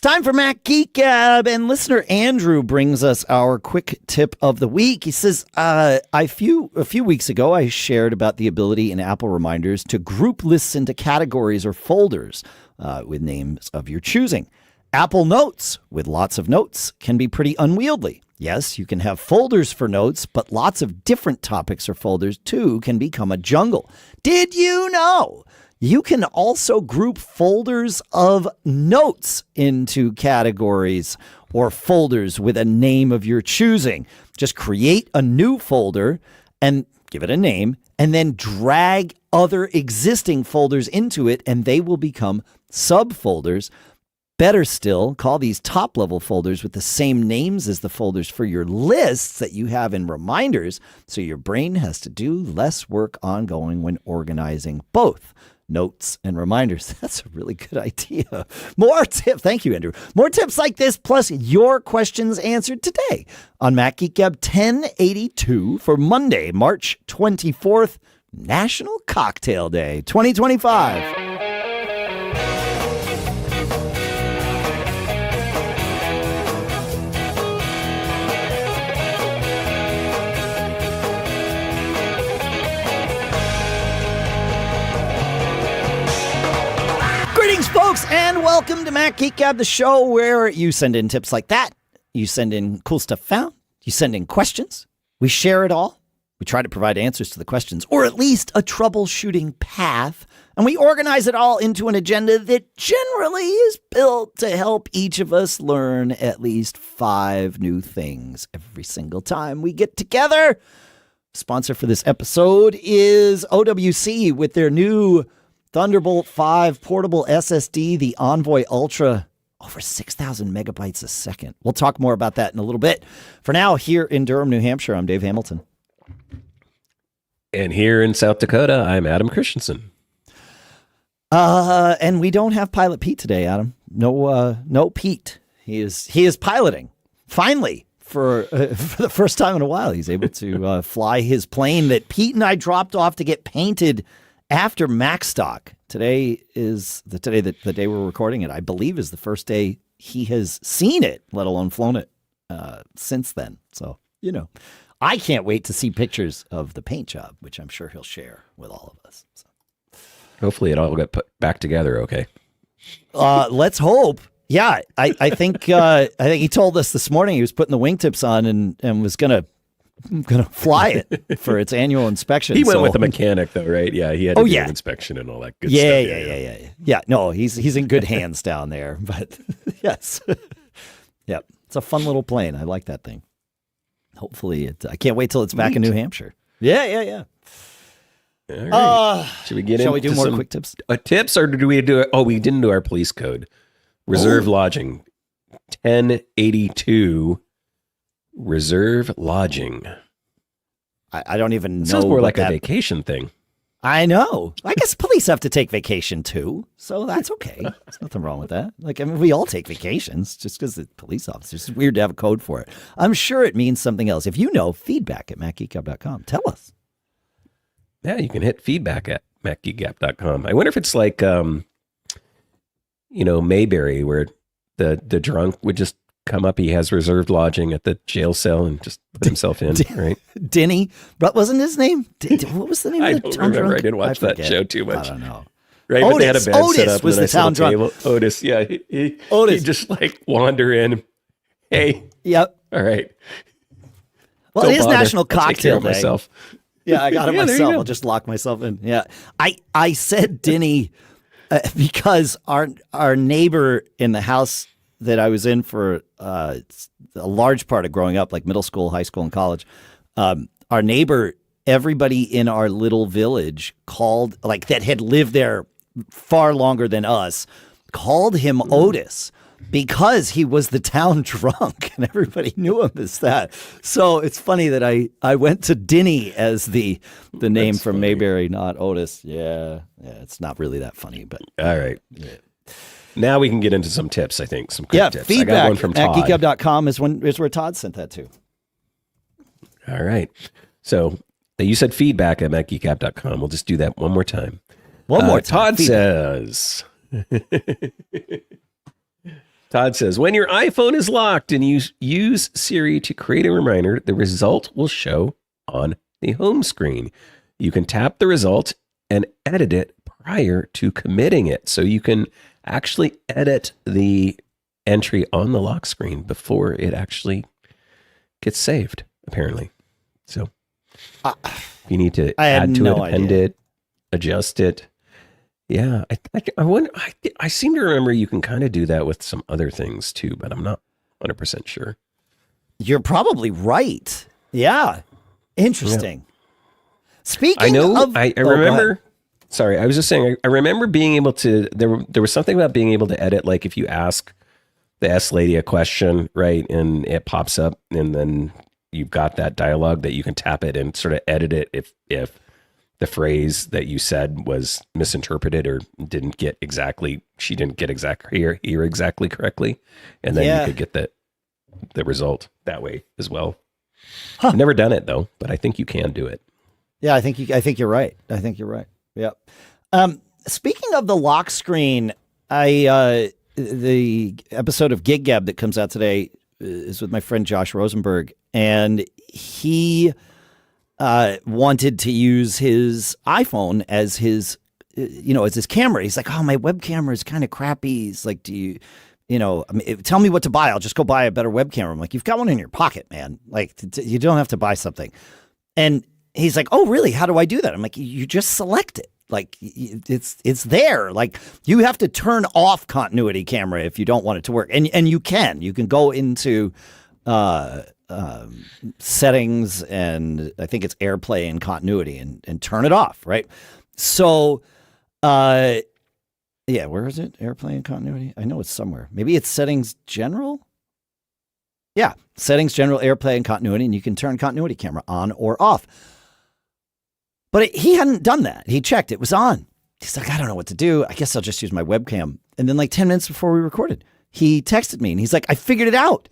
It's time for Mac Geek Gab, and listener Andrew brings us our quick tip of the week. He says, a few weeks ago, I shared about the ability in Apple Reminders to group lists into categories or folders with names of your choosing. Apple Notes, with lots of notes, can be pretty unwieldy. Yes, you can have folders for notes, but lots of different topics or folders, too, can become a jungle. Did you know? You can also group folders of notes into categories or folders with a name of your choosing. Just create a new folder and give it a name, and then drag other existing folders into it, and they will become subfolders. Better still, call these top-level folders with the same names as the folders for your lists that you have in Reminders, so your brain has to do less work ongoing when organizing both notes and reminders. That's a really good idea. More tips. Thank you, Andrew. More tips like this, plus your questions answered today on Mac Geek Gab 1082 for Monday, March 24th, National Cocktail Day 2025. Folks, and welcome to Mac Geek Gab, the show where you send in tips like that. You send in cool stuff found. You send in questions. We share it all. We try to provide answers to the questions, or at least a troubleshooting path. And we organize it all into an agenda that generally is built to help each of us learn at least 5 new things every single time we get together. Sponsor for this episode is OWC with their new Thunderbolt 5 portable SSD, the Envoy Ultra, over 6,000 megabytes a second. We'll talk more about that in a little bit. For now, here in Durham, New Hampshire, I'm Dave Hamilton. And here in South Dakota, I'm Adam Christensen. And we don't have Pilot Pete today, Adam. No Pete. He is piloting. Finally, for the first time in a while, he's able to fly his plane that Pete and I dropped off to get painted after MacStock. Today is the day we're recording it, I believe, is the first day he has seen it, let alone flown it since then. So, I can't wait to see pictures of the paint job, which I'm sure he'll share with all of us. So. Hopefully it all got put back together okay. Let's hope. Yeah, I think he told us this morning he was putting the wingtips on and was going to fly it for its annual inspection. He went with a mechanic, though, right? Yeah, he had to do an inspection and all that good stuff. Yeah, no, he's in good hands down there. But yes, yeah, it's a fun little plane. I like that thing. Hopefully, I can't wait till it's back in New Hampshire. Yeah. All right. Should we get into we do more quick tips? Tips, or did we do it? Oh, we didn't do our police code. Reserve lodging, 1082. Reserve lodging. I don't even know. Sounds more like a vacation thing. I know. I guess police have to take vacation too, so that's okay. There's nothing wrong with that. We all take vacations just because the police officers. It's weird to have a code for it. I'm sure it means something else. If you know, feedback at macgeekgab.com. Tell us. Yeah, you can hit feedback at macgeekgab.com. I wonder if it's like, Mayberry, where the drunk would just come up. He has reserved lodging at the jail cell and just put himself in, right? Denny, but wasn't his name? What was the name of the town drunk? I didn't watch that show too much. I don't know. Right, Otis, but they had a bed Otis set up was and a the town drunk. table. Otis, yeah, he'd just wander in. Hey, yep, all right. Well, Don't it is bother. National Cocktail Day. Myself. Yeah, I got it myself. I'll just lock myself in. Yeah, I said Denny because our neighbor in the house that I was in for a large part of growing up, like middle school, high school, and college, our neighbor, everybody in our little village called, like that had lived there far longer than us, called him Otis because he was the town drunk and everybody knew him as that. So it's funny that I went to Denny as the name from funny. Mayberry, not Otis. Yeah, it's not really that funny, but all right. Yeah. Now we can get into some tips, I think. Some quick tips. Feedback I got one from Todd. At geekgab.com is where Todd sent that to. All right. So you said feedback at macgeekgab.com. We'll just do that one more time. One more time. Todd says, Todd says, when your iPhone is locked and you use Siri to create a reminder, the result will show on the home screen. You can tap the result and edit it prior to committing it. So you can actually edit the entry on the lock screen before it actually gets saved, apparently. So you need to add to it, append it, adjust it. Yeah, I wonder. I seem to remember you can kind of do that with some other things too, but I'm not 100% sure. You're probably right. Yeah, interesting. Yeah. Speaking of, I remember. Sorry, I was just saying. I remember being able to. There was something about being able to edit, like if you ask the S lady a question, right, and it pops up, and then you've got that dialogue that you can tap it and sort of edit it if the phrase that you said was misinterpreted or didn't get exactly, she didn't get hear exactly correctly. And then you could get the result that way as well. I've never done it though, but I think you can do it. Yeah, I think you're right. I think you're right. Yep. Speaking of the lock screen, the episode of Geek Gab that comes out today is with my friend Josh Rosenberg, and he wanted to use his iPhone as his, as his camera. He's like, oh, my web camera is kind of crappy. He's like, tell me what to buy. I'll just go buy a better web camera. I'm like, you've got one in your pocket, man. Like, you don't have to buy something. And he's like, oh, really? How do I do that? I'm like, you just select it. Like, it's there. Like, you have to turn off continuity camera if you don't want it to work. And you can go into settings, and I think it's AirPlay and continuity, and turn it off, right? So, where is it? AirPlay and continuity? I know it's somewhere. Maybe it's settings general? Yeah, settings general, AirPlay and continuity, and you can turn continuity camera on or off. But he hadn't done that. He checked. It was on. He's like, I don't know what to do. I guess I'll just use my webcam. And then like 10 minutes before we recorded, he texted me, and he's like, I figured it out.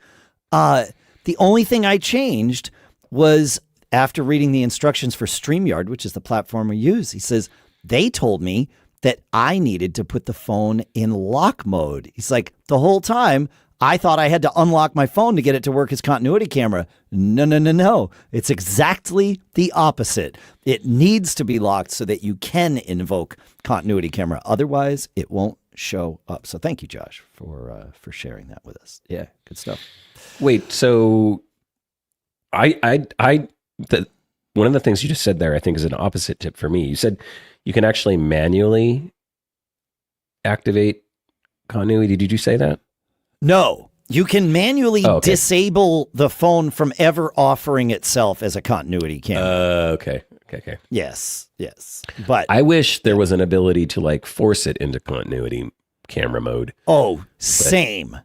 The only thing I changed was after reading the instructions for StreamYard, which is the platform we use. He says, they told me that I needed to put the phone in lock mode. He's like, the whole time I thought I had to unlock my phone to get it to work as continuity camera. No. It's exactly the opposite. It needs to be locked so that you can invoke continuity camera. Otherwise, it won't show up. So thank you, Josh, for sharing that with us. Yeah, good stuff. Wait, so one of the things you just said there, I think, is an opposite tip for me. You said you can actually manually activate continuity. Did you say that? No, you can manually disable the phone from ever offering itself as a continuity camera. Okay. Yes. But I wish there was an ability to like force it into continuity camera mode. Oh, same.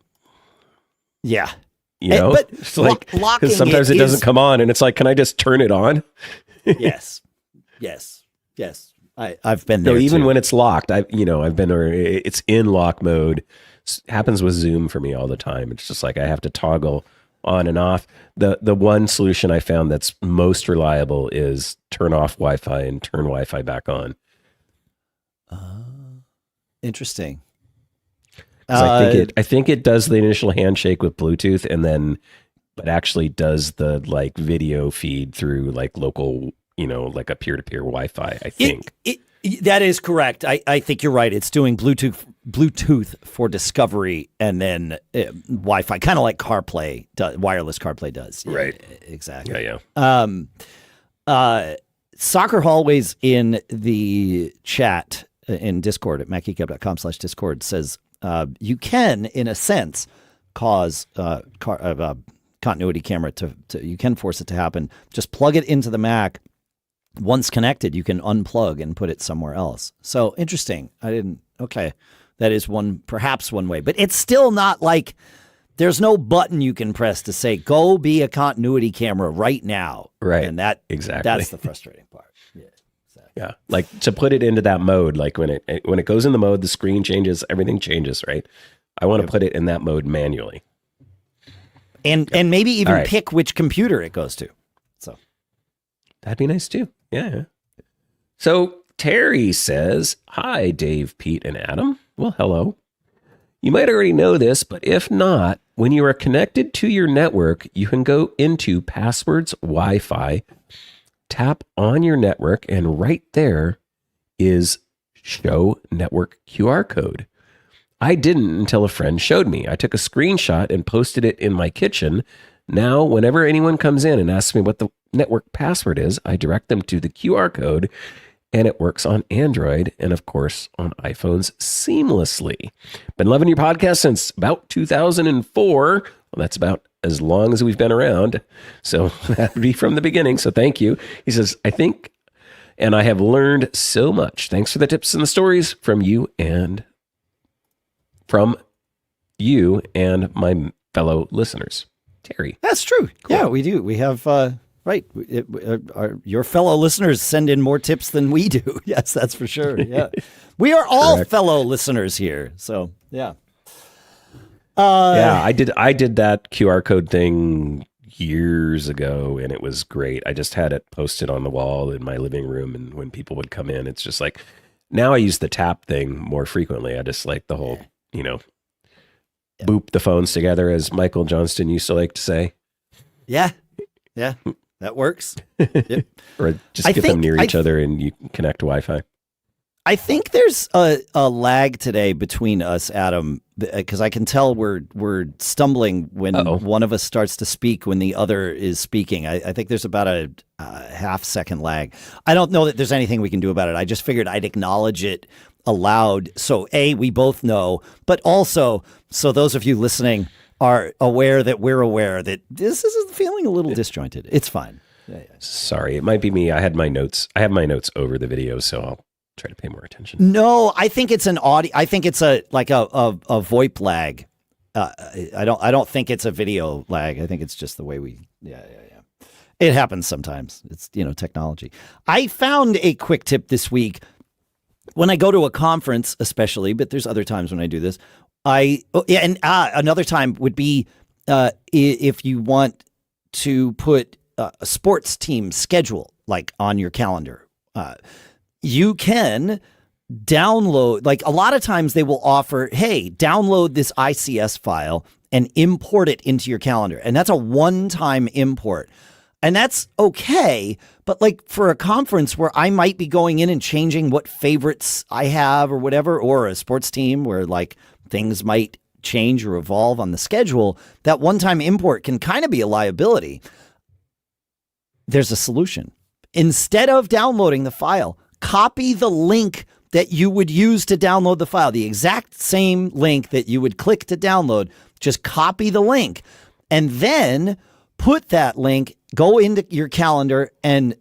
Yeah. But because sometimes it doesn't come on, and it's like, can I just turn it on? Yes. I've been there. So even too. when it's locked, I've been, or it's in lock mode. Happens with Zoom for me all the time. It's just like I have to toggle on and off. The one solution I found that's most reliable is turn off Wi-Fi and turn Wi-Fi back on. Interesting. I think it does the initial handshake with Bluetooth, and then but actually does the like video feed through like local, like a peer-to-peer Wi-Fi, I think. That is correct. I think you're right. It's doing Bluetooth for discovery, and then Wi-Fi, kind of like CarPlay does, wireless CarPlay does. Right. Exactly. Yeah. Soccer Hallways in the chat in Discord at macgeekgab.com/Discord says you can, in a sense, cause continuity camera to you can force it to happen. Just plug it into the Mac. Once connected, you can unplug and put it somewhere else. So interesting. Okay. That is perhaps one way, but it's still not like there's no button you can press to say, go be a continuity camera right now. Right. And exactly. That's the frustrating part. Yeah. Exactly. Yeah. Like to put it into that mode, like when it goes in the mode, the screen changes, everything changes, right? I want to put it in that mode manually. And maybe even pick which computer it goes to. So that'd be nice too. Yeah. So Terry says, hi, Dave, Pete, and Adam. Well, hello. You might already know this, but if not, when you are connected to your network, you can go into Passwords Wi-Fi, tap on your network, and right there is Show Network QR Code. I didn't until a friend showed me. I took a screenshot and posted it in my kitchen. Now, whenever anyone comes in and asks me what the network password is, I direct them to the QR code, and it works on Android and, of course, on iPhones seamlessly. Been loving your podcast since about 2004. Well, that's about as long as we've been around. So that would be from the beginning. So thank you. He says, I think, and I have learned so much. Thanks for the tips and the stories from you and my fellow listeners. Terry. That's true. Cool. Yeah, we do. We have, right. Your fellow listeners send in more tips than we do. Yes, that's for sure. Yeah. We are all Correct. fellow listeners here. So, yeah. Yeah, I did that QR code thing years ago, and it was great. I just had it posted on the wall in my living room, and when people would come in, it's just like, now I use the tap thing more frequently. I just like the whole, boop the phones together, as Michael Johnston used to like to say. Yeah. Yeah. That works. Yep. Or just get them near each other and you connect to Wi-Fi. I think there's a lag today between us, Adam, because I can tell we're stumbling when one of us starts to speak when the other is speaking. I think there's about a half-second lag. I don't know that there's anything we can do about it. I just figured I'd acknowledge it aloud. So, A, we both know, but also so those of you listening are aware that we're aware that this is feeling a little disjointed. It's fine. Yeah. Sorry, it might be me. I have my notes over the video, so I'll try to pay more attention. No, I think it's an audio. I think it's a VoIP lag. I don't think it's a video lag. I think it's just the way we. Yeah. It happens sometimes. It's technology. I found a quick tip this week when I go to a conference, especially, but there's other times when I do this. Another time would be if you want to put a sports team schedule on your calendar. You can download, a lot of times they will offer, hey, download this ICS file and import it into your calendar. And that's a one-time import. And that's okay. But for a conference where I might be going in and changing what favorites I have or whatever, or a sports team where things might change or evolve on the schedule, that one-time import can kind of be a liability. There's a solution. Instead of downloading the file, copy the link that you would use to download the file, the exact same link that you would click to download. Just copy the link and then put that link, go into your calendar and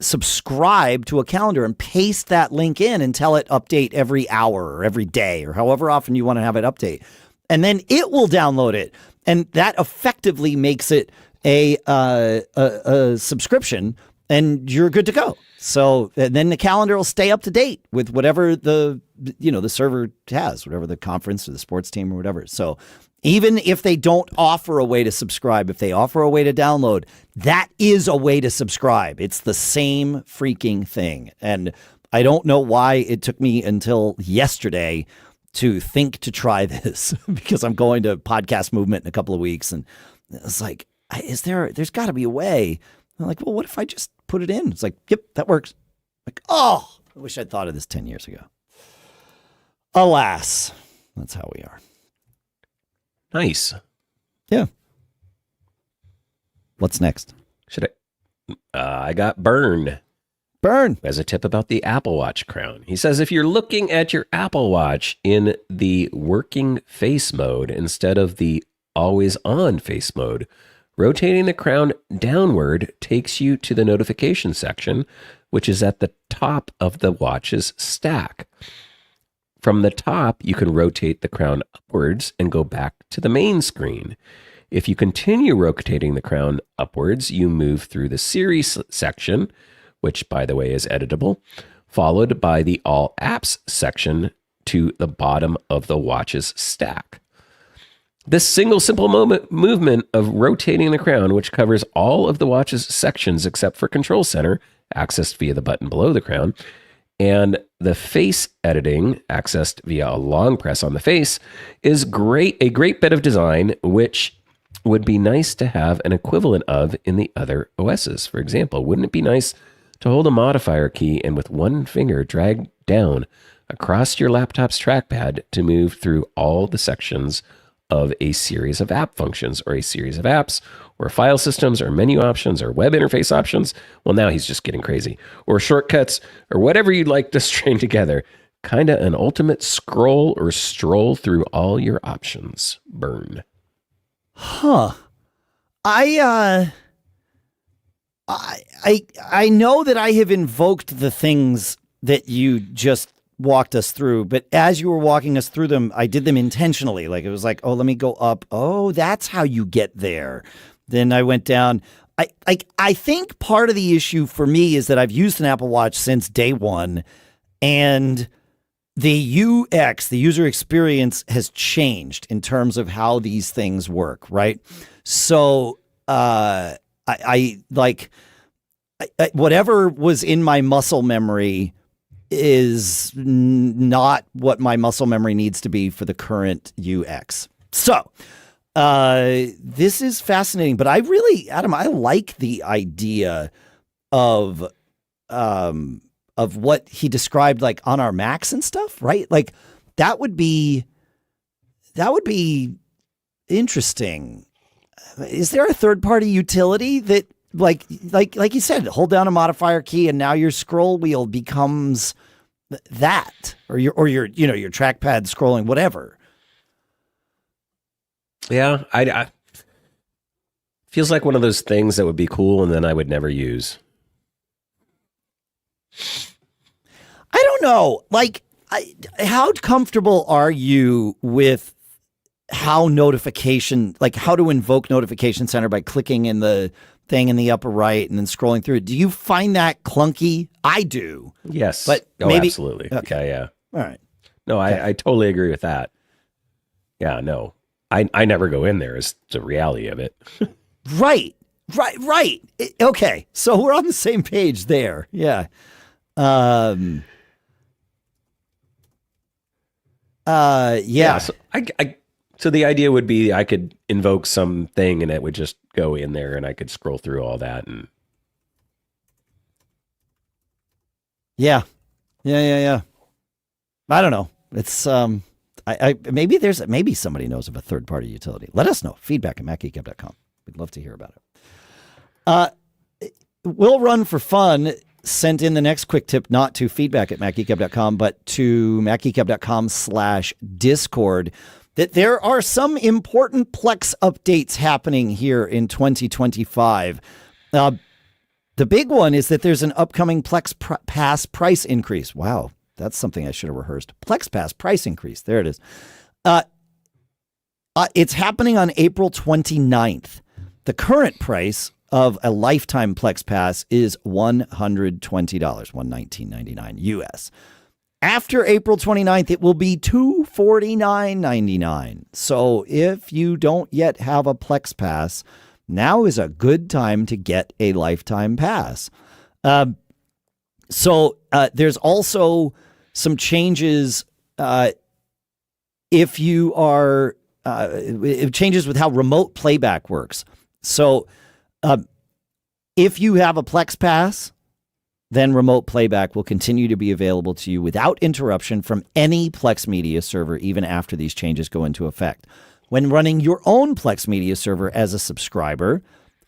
subscribe to a calendar and paste that link in and tell it update every hour or every day or however often you want to have it update. And then it will download it. And that effectively makes it a subscription and you're good to go. So then the calendar will stay up to date with whatever the server has, whatever the conference or the sports team or whatever. So even if they don't offer a way to subscribe, if they offer a way to download, that is a way to subscribe. It's the same freaking thing. And I don't know why it took me until yesterday to think to try this because I'm going to Podcast Movement in a couple of weeks. And it's there's got to be a way. I'm like, well, what if I just put it in? It's yep, that works. I wish I'd thought of this 10 years ago. Alas, that's how we are. Nice. Yeah. What's next? I got Bern as a tip about the Apple Watch crown. He says, if you're looking at your Apple Watch in the working face mode instead of the always on face mode, rotating the crown downward takes you to the notification section, which is at the top of the watch's stack. From the top, you can rotate the crown upwards and go back to the main screen. If you continue rotating the crown upwards, you move through the Siri section, which, by the way, is editable, followed by the All Apps section to the bottom of the watch's stack. This single simple movement of rotating the crown, which covers all of the watch's sections except for Control Center, accessed via the button below the crown, And the face editing, accessed via a long press on the face, is a great bit of design, which would be nice to have an equivalent of in the other OSs. For example, wouldn't it be nice to hold a modifier key and with one finger drag down across your laptop's trackpad to move through all the sections of a series of app functions or a series of apps or file systems or menu options or web interface options? Well, now he's just getting crazy. Or shortcuts or whatever you'd like to string together. Kind of an ultimate scroll or stroll through all your options. Bern. Huh. I know that I have invoked the things that you just walked us through, but as you were walking us through them, I did them intentionally. Like, it was like, oh, let me go up. Oh, that's how you get there. Then I went down. I think part of the issue for me is that I've used an Apple Watch since day one, and the UX, the user experience, has changed in terms of how these things work, right? So whatever was in my muscle memory is not what my muscle memory needs to be for the current UX. So this is fascinating, but I really, Adam, I like the idea of what he described, like on our Macs and stuff, right? Like that would be interesting. Is there a third-party utility that like you said, hold down a modifier key and now your scroll wheel becomes that, or your trackpad scrolling, whatever. Yeah, I feels like one of those things that would be cool and then I would never use. I don't know. Like, how comfortable are you with how to invoke Notification Center by clicking in the thing in the upper right and then scrolling through it? Do you find that clunky? I do. Yes. But maybe, absolutely. Okay. Yeah. All right. No, I totally agree with that. Yeah, no. I never go in there is the reality of it. Right. Okay. So we're on the same page there. Yeah. Yeah. So so the idea would be I could invoke something and it would just go in there and I could scroll through all that. And yeah. I don't know. It's maybe somebody knows of a third-party utility. Let us know. Feedback at macgeekgab.com. We'd love to hear about it. WillRun4Fun sent in the next quick tip, not to feedback at macgeekgab.com, but to macgeekgab.com/Discord, that there are some important Plex updates happening here in 2025. The big one is that there's an upcoming Plex Pass price increase. Wow, that's something I should have rehearsed. Plex Pass price increase. There it is. It's happening on April 29th. The current price of a lifetime Plex Pass is $120, $119.99 US. After April 29th, it will be $249.99. So if you don't yet have a Plex Pass, now is a good time to get a lifetime pass. So there's also some changes if you are it changes with how remote playback works. So if you have a Plex Pass, then remote playback will continue to be available to you without interruption from any Plex Media server, even after these changes go into effect. When running your own Plex Media server as a subscriber,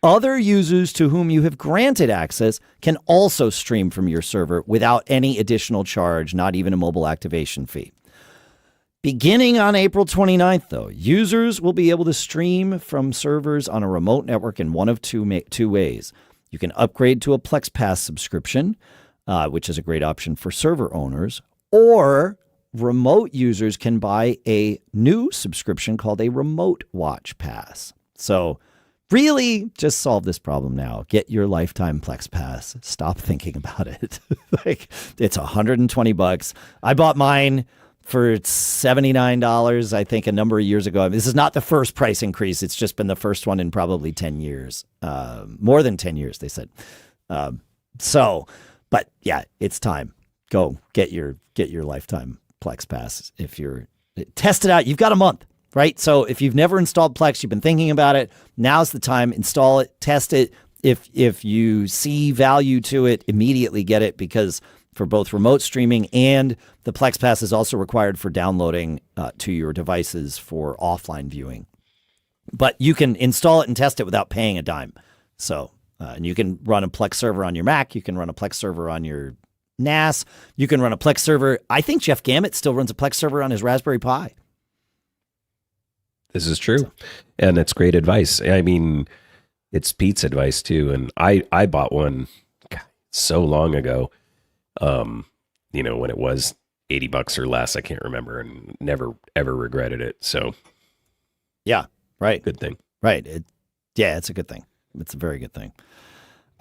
other users to whom you have granted access can also stream from your server without any additional charge, not even a mobile activation fee. Beginning on April 29th, though, users will be able to stream from servers on a remote network in one of two ways. You can upgrade to a Plex Pass subscription, which is a great option for server owners, or remote users can buy a new subscription called a Remote Watch Pass. So really just solve this problem now. Get your lifetime Plex Pass. Stop thinking about it. Like, it's $120. I bought mine for $79, I think, a number of years ago. This is not the first price increase. It's just been the first one in probably 10 years. More than 10 years, they said. But yeah, it's time. go get your lifetime Plex Pass. If you're test it out, you've got a month, right? So if you've never installed Plex, you've been thinking about it, now's the time. Install it, test it. If you see value to it, immediately get it, because for both remote streaming and the Plex Pass is also required for downloading to your devices for offline viewing. But you can install it and test it without paying a dime. So, and you can run a Plex server on your Mac. You can run a Plex server on your NAS. You can run a Plex server. I think Jeff Gamet still runs a Plex server on his Raspberry Pi. This is true. And it's great advice. I mean, it's Pete's advice too. And I bought one so long ago, when it was $80 or less, I can't remember, and never, ever regretted it. So yeah, right. Good thing. Right. It's a good thing. It's a very good thing.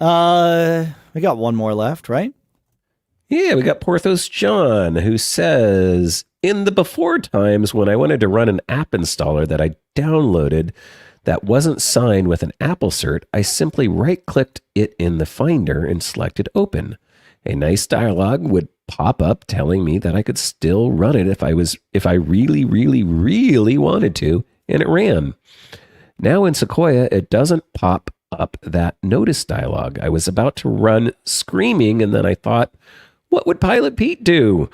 We got one more left, right? Yeah, we got Porthos-Jon, who says, in the before times when I wanted to run an app installer that I downloaded that wasn't signed with an Apple cert, I simply right-clicked it in the Finder and selected Open. A nice dialog would pop up telling me that I could still run it if I really, really, really wanted to, and it ran. Now in Sequoia, it doesn't pop up that notice dialog. I was about to run screaming, and then I thought, what would Pilot Pete do?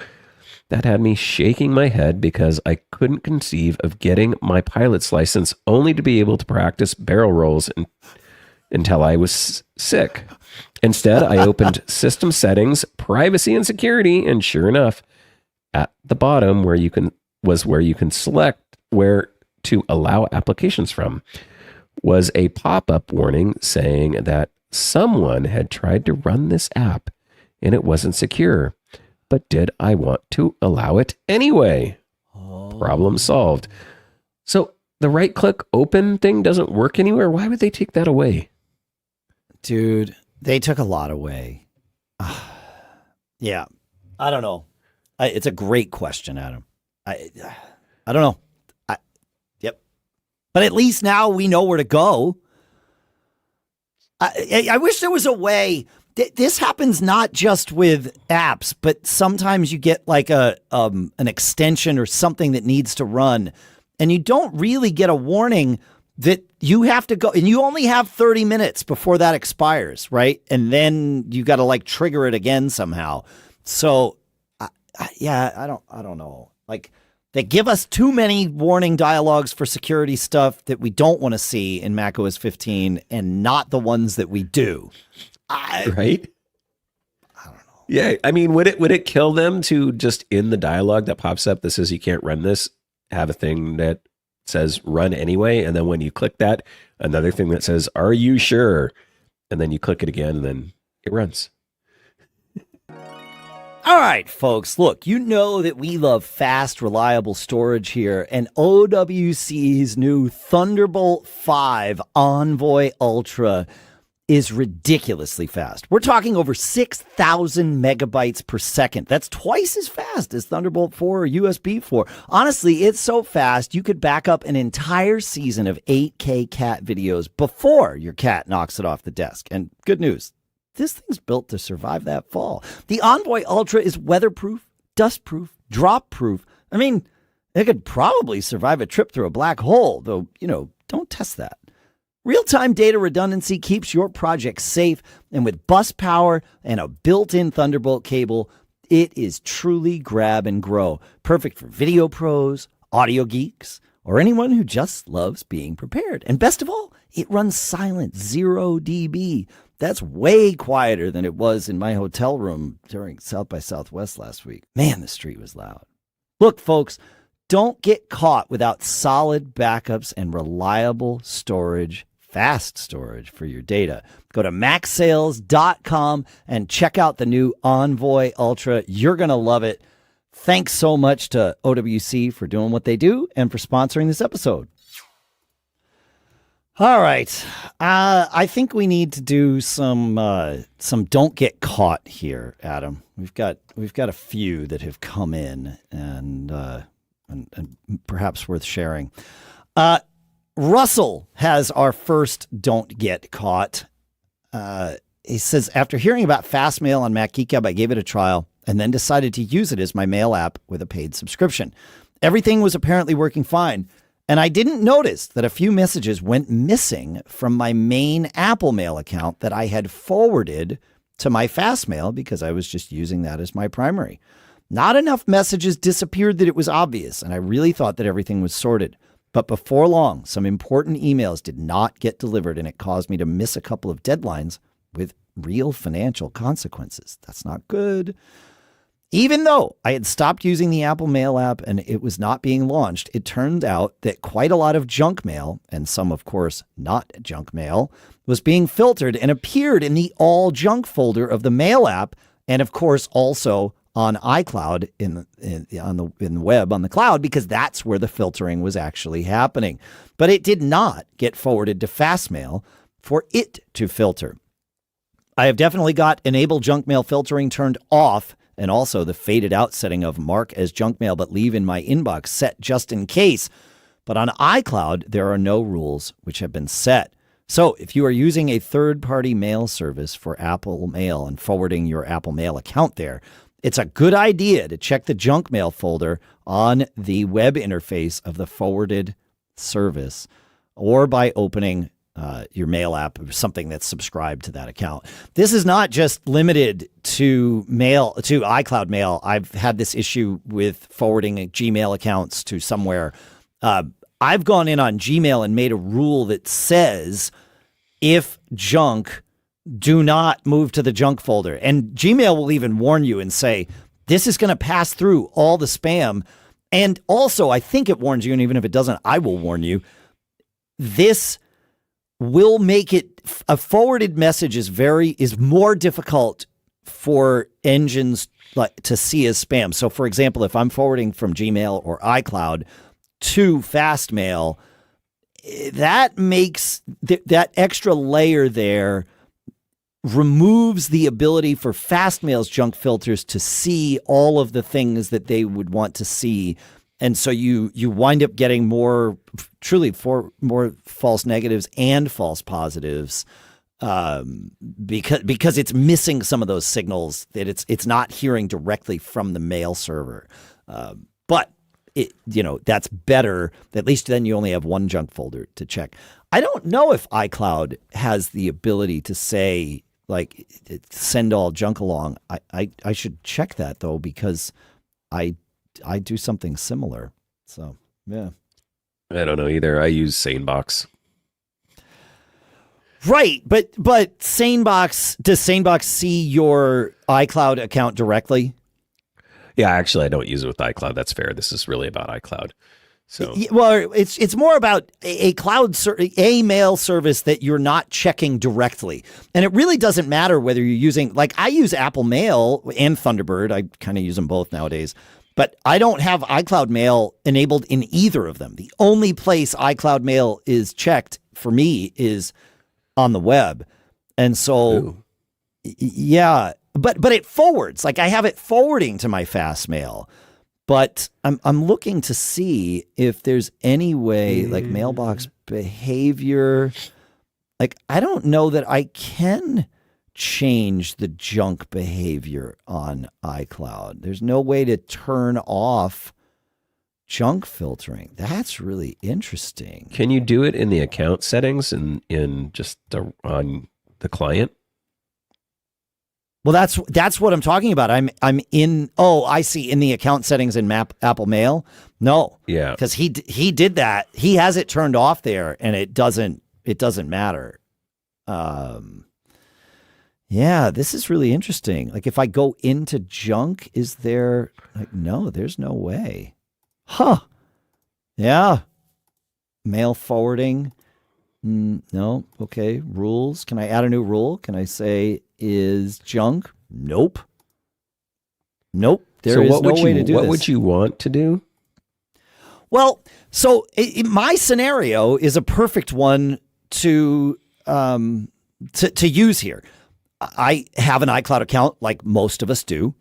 That had me shaking my head because I couldn't conceive of getting my pilot's license only to be able to practice barrel rolls until I was sick. Instead, I opened System Settings, Privacy and Security, and sure enough, at the bottom where you can select where to allow applications from was a pop-up warning saying that someone had tried to run this app and it wasn't secure. But did I want to allow it anyway? Problem solved. So the right-click open thing doesn't work anywhere? Why would they take that away? Dude, they took a lot away. Yeah, I don't know. It's a great question, Adam. I don't know. Yep. But at least now we know where to go. I wish there was a way. This happens not just with apps, but sometimes you get like an extension or something that needs to run, and you don't really get a warning that you have to go, and you only have 30 minutes before that expires, right? And then you got to like trigger it again somehow. So, I don't know. Like, they give us too many warning dialogues for security stuff that we don't want to see in macOS 15, and not the ones that we do. Right? I don't know. Yeah, I mean, would it kill them to just in the dialogue that pops up that says you can't run this, have a thing that says run anyway, and then when you click that, another thing that says, are you sure? And then you click it again, and then it runs. All right, folks, look, you know that we love fast, reliable storage here, and OWC's new Thunderbolt 5 Envoy Ultra is ridiculously fast. We're talking over 6,000 megabytes per second. That's twice as fast as Thunderbolt 4 or USB 4. Honestly, it's so fast, you could back up an entire season of 8K cat videos before your cat knocks it off the desk. And good news, this thing's built to survive that fall. The Envoy Ultra is weatherproof, dustproof, drop-proof. I mean, it could probably survive a trip through a black hole, though, don't test that. Real-time data redundancy keeps your project safe, and with bus power and a built-in Thunderbolt cable, it is truly grab and grow. Perfect for video pros, audio geeks, or anyone who just loves being prepared. And best of all, it runs silent, 0 dB. That's way quieter than it was in my hotel room during South by Southwest last week. Man, the street was loud. Look, folks, don't get caught without solid backups and reliable storage. Fast storage for your data. Go to macsales.com and check out the new Envoy Ultra. You're going to love it. Thanks so much to OWC for doing what they do and for sponsoring this episode. All right. I think we need to do some don't get caught here, Adam. We've got a few that have come in and perhaps worth sharing. Russell has our first don't get caught. He says, after hearing about Fastmail on Mac Geek Gab, I gave it a trial. and then decided to use it as my mail app with a paid subscription. Everything was apparently working fine, and I didn't notice that a few messages went missing from my main Apple Mail account that I had forwarded to my Fastmail because I was just using that as my primary. Not enough messages disappeared that it was obvious, and I really thought that everything was sorted. But before long, some important emails did not get delivered, and it caused me to miss a couple of deadlines with real financial consequences. That's not good. Even though I had stopped using the Apple Mail app and it was not being launched, it turned out that quite a lot of junk mail, and some, of course, not junk mail, was being filtered and appeared in the all junk folder of the Mail app, and of course also on iCloud in the web on the cloud, because that's where the filtering was actually happening. But it did not get forwarded to Fastmail for it to filter. I have definitely got enable junk mail filtering turned off, and also the faded out setting of mark as junk mail but leave in my inbox set just in case. But on iCloud, there are no rules which have been set. So if you are using a third-party mail service for Apple Mail and forwarding your Apple Mail account there, it's a good idea to check the junk mail folder on the web interface of the forwarded service, or by opening your mail app or something that's subscribed to that account. This is not just limited to iCloud Mail. I've had this issue with forwarding Gmail accounts to somewhere. I've gone in on Gmail and made a rule that says if junk, do not move to the junk folder. And Gmail will even warn you and say, this is going to pass through all the spam. And also, I think it warns you, and even if it doesn't, I will warn you, this will make it, a forwarded message is more difficult for engines to see as spam. So for example, if I'm forwarding from Gmail or iCloud to Fastmail, that makes that extra layer there removes the ability for Fastmail's junk filters to see all of the things that they would want to see. And so you wind up getting more false negatives and false positives because it's missing some of those signals that it's not hearing directly from the mail server. But that's better. At least then you only have one junk folder to check. I don't know if iCloud has the ability to say, like, send all junk along. I should check that though, because I do something similar. So, yeah. I don't know either. I use SaneBox. Right, but SaneBox, does SaneBox see your iCloud account directly? Yeah, actually, I don't use it with iCloud. That's fair. This is really about iCloud. So, well, it's more about a mail service that you're not checking directly, and it really doesn't matter whether you're using, like, I use Apple Mail and Thunderbird. I kind of use them both nowadays, but I don't have iCloud Mail enabled in either of them. The only place iCloud Mail is checked for me is on the web, and so yeah, but it forwards. Like, I have it forwarding to my Fastmail. But I'm looking to see if there's any way, like mailbox behavior. Like, I don't know that I can change the junk behavior on iCloud. There's no way to turn off junk filtering. That's really interesting. Can you do it in the account settings in just on the client? Well, that's what I'm talking about. I'm in. Oh, I see. In the account settings in Apple Mail. No. Yeah. Because he did that. He has it turned off there, and it doesn't matter. Yeah, this is really interesting. Like, if I go into junk, is there, like, no, there's no way. Huh. Yeah. Mail forwarding. No. Okay. Rules. Can I add a new rule? Can I say, is junk? Nope. There is no way to do this. What would you want to do? Well, so my scenario is a perfect one to use here. I have an iCloud account, like most of us do.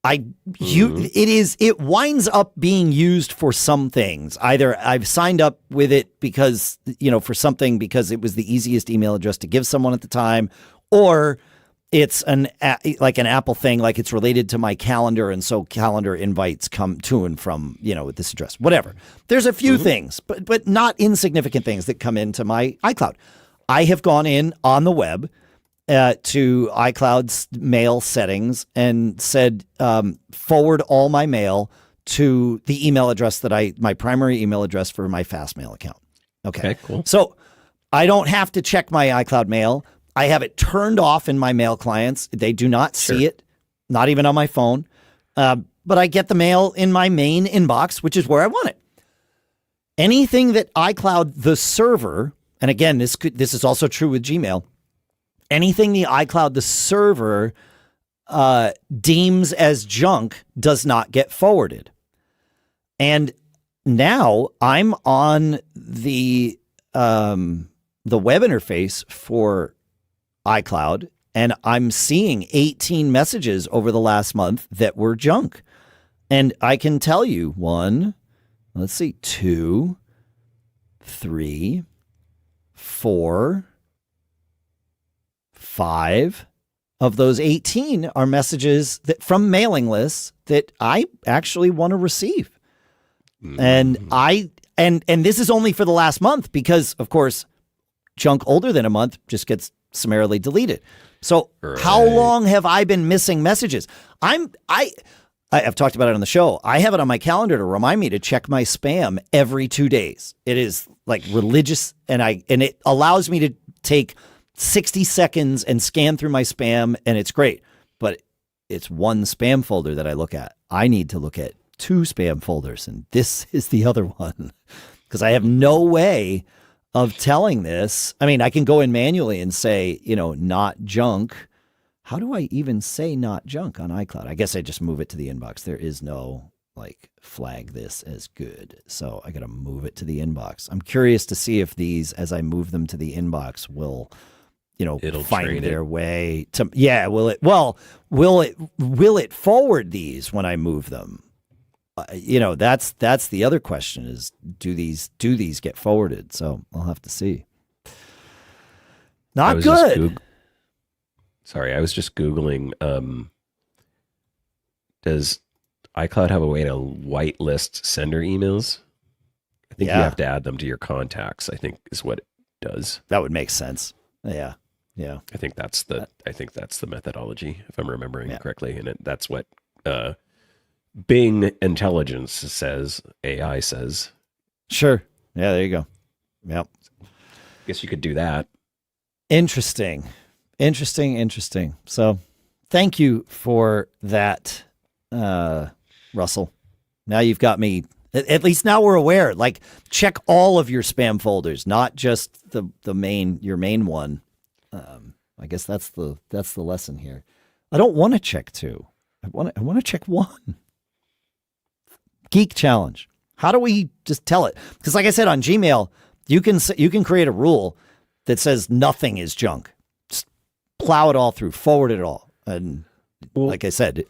It winds up being used for some things. Either I've signed up with it because, for something, because it was the easiest email address to give someone at the time, or it's like an Apple thing, like it's related to my calendar, and so calendar invites come to and from, with this address, whatever. There's a few things, but not insignificant things that come into my iCloud. I have gone in on the web to iCloud's mail settings and said, forward all my mail to the email address my primary email address for my Fastmail account. Okay, cool. So I don't have to check my iCloud mail. I have it turned off in my mail clients. They do not see it, not even on my phone. But I get the mail in my main inbox, which is where I want it. Anything that iCloud, the server, and again, this is also true with Gmail, anything the iCloud, the server, deems as junk does not get forwarded. And now I'm on the web interface for iCloud, and I'm seeing 18 messages over the last month that were junk. And I can tell you 2, 3, 4, 5 of those 18 are messages that from mailing lists that I actually want to receive. And this is only for the last month because, of course, junk older than a month just gets summarily deleted. So how long have I been missing messages? I've talked about it on the show. I have it on my calendar to remind me to check my spam every 2 days. It is like religious, and it allows me to take 60 seconds and scan through my spam, and it's great. But it's one spam folder that I look at. I need to look at 2 spam folders, and this is the other one because I have no way of telling this. I mean, I can go in manually and say, not junk. How do I even say not junk on iCloud? I guess I just move it to the inbox. There is no flag this as good. So I got to move it to the inbox. I'm curious to see if these, as I move them to the inbox, will, it'll find their way to, will it forward these when I move them? That's the other question is, do these get forwarded? So I'll have to see. Not good. I was just Googling, does iCloud have a way to whitelist sender emails? I think you have to add them to your contacts, I think is what it does. That would make sense. Yeah. Yeah. I think that's the methodology, if I'm remembering correctly. And that's what, Bing Intelligence says, AI says. Sure. Yeah, there you go. Yep. Guess you could do that. Interesting. So thank you for that, Russell. Now you've got me, at least now we're aware, check all of your spam folders, not just your main one. I guess that's the lesson here. I don't want to check 2. I want to check 1. Geek challenge. How do we just tell it? Because like I said on Gmail, you can create a rule that says nothing is junk. Just plow it all through, forward it all, and like I said,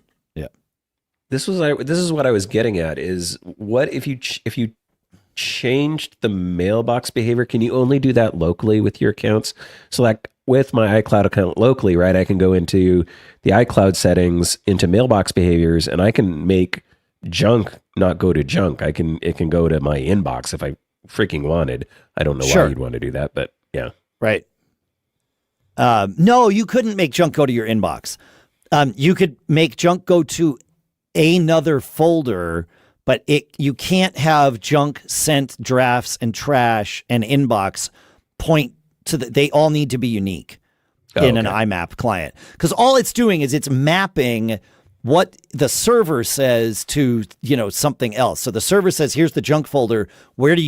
This is what I was getting at. Is what if you changed the mailbox behavior? Can you only do that locally with your accounts? So with my iCloud account locally, right? I can go into the iCloud settings, into mailbox behaviors, and I can make junk not go to junk. It can go to my inbox if I freaking wanted. I don't know why you'd want to do that, but yeah. Right. No, you couldn't make junk go to your inbox. You could make junk go to another folder, but you can't have junk, sent, drafts, and trash and inbox point to they all need to be unique in an IMAP client. Because all it's doing is it's mapping what the server says to, something else. So the server says, here's the junk folder. What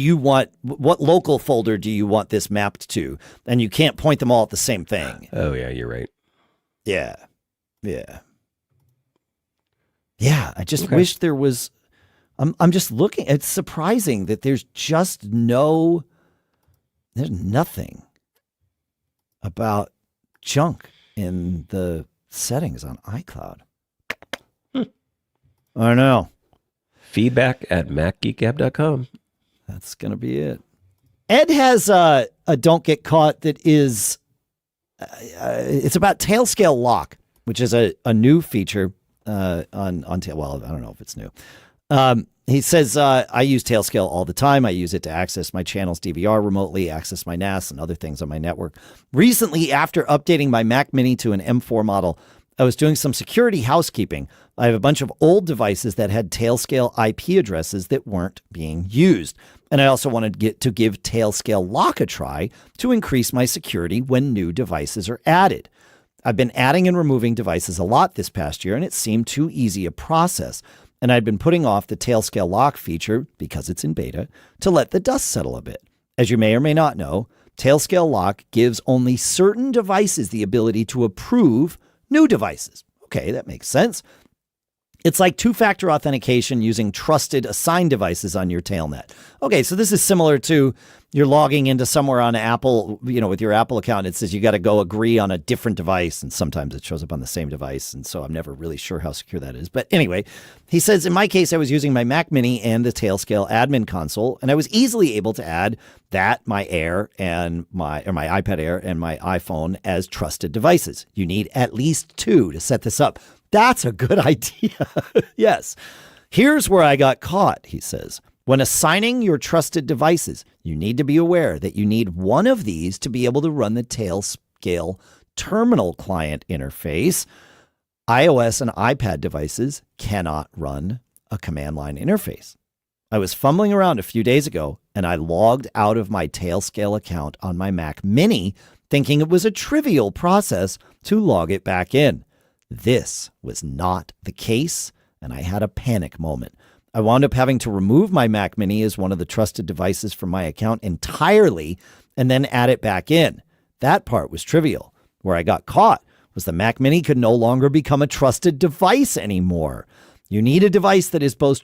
local folder do you want this mapped to? And you can't point them all at the same thing. Oh yeah, you're right. Yeah. Yeah. Yeah. I just wish there was, I'm just looking, it's surprising that there's nothing about junk in the settings on iCloud. I don't know. Feedback@macgeekgab.com. That's going to be it. Ed has a don't get caught that is it's about Tailscale Lock, which is a new feature well, I don't know if it's new. He says, I use Tailscale all the time. I use it to access my channel's DVR remotely, access my NAS and other things on my network. Recently, after updating my Mac Mini to an M4 model, I was doing some security housekeeping. I have a bunch of old devices that had Tailscale IP addresses that weren't being used. And I also wanted to give Tailscale Lock a try to increase my security when new devices are added. I've been adding and removing devices a lot this past year, and it seemed too easy a process. And I'd been putting off the Tailscale Lock feature, because it's in beta, to let the dust settle a bit. As you may or may not know, Tailscale Lock gives only certain devices the ability to approve new devices. Okay, that makes sense. It's like two-factor authentication using trusted assigned devices on your tailnet. Okay, so this is similar to you're logging into somewhere on Apple, with your Apple account. It says you got to go agree on a different device, and sometimes it shows up on the same device, and so I'm never really sure how secure that is. But anyway, he says, in my case, I was using my Mac Mini and the Tailscale admin console, and I was easily able to add that, my Air, and my iPad Air and my iPhone as trusted devices. You need at least 2 to set this up. That's a good idea. Yes. Here's where I got caught, he says. When assigning your trusted devices, you need to be aware that you need one of these to be able to run the Tailscale terminal client interface. iOS and iPad devices cannot run a command line interface. I was fumbling around a few days ago, and I logged out of my Tailscale account on my Mac Mini, thinking it was a trivial process to log it back in. This was not the case, and I had a panic moment. I wound up having to remove my Mac Mini as one of the trusted devices from my account entirely and then add it back in. That part was trivial. Where I got caught was the Mac Mini could no longer become a trusted device anymore. You need a device that is both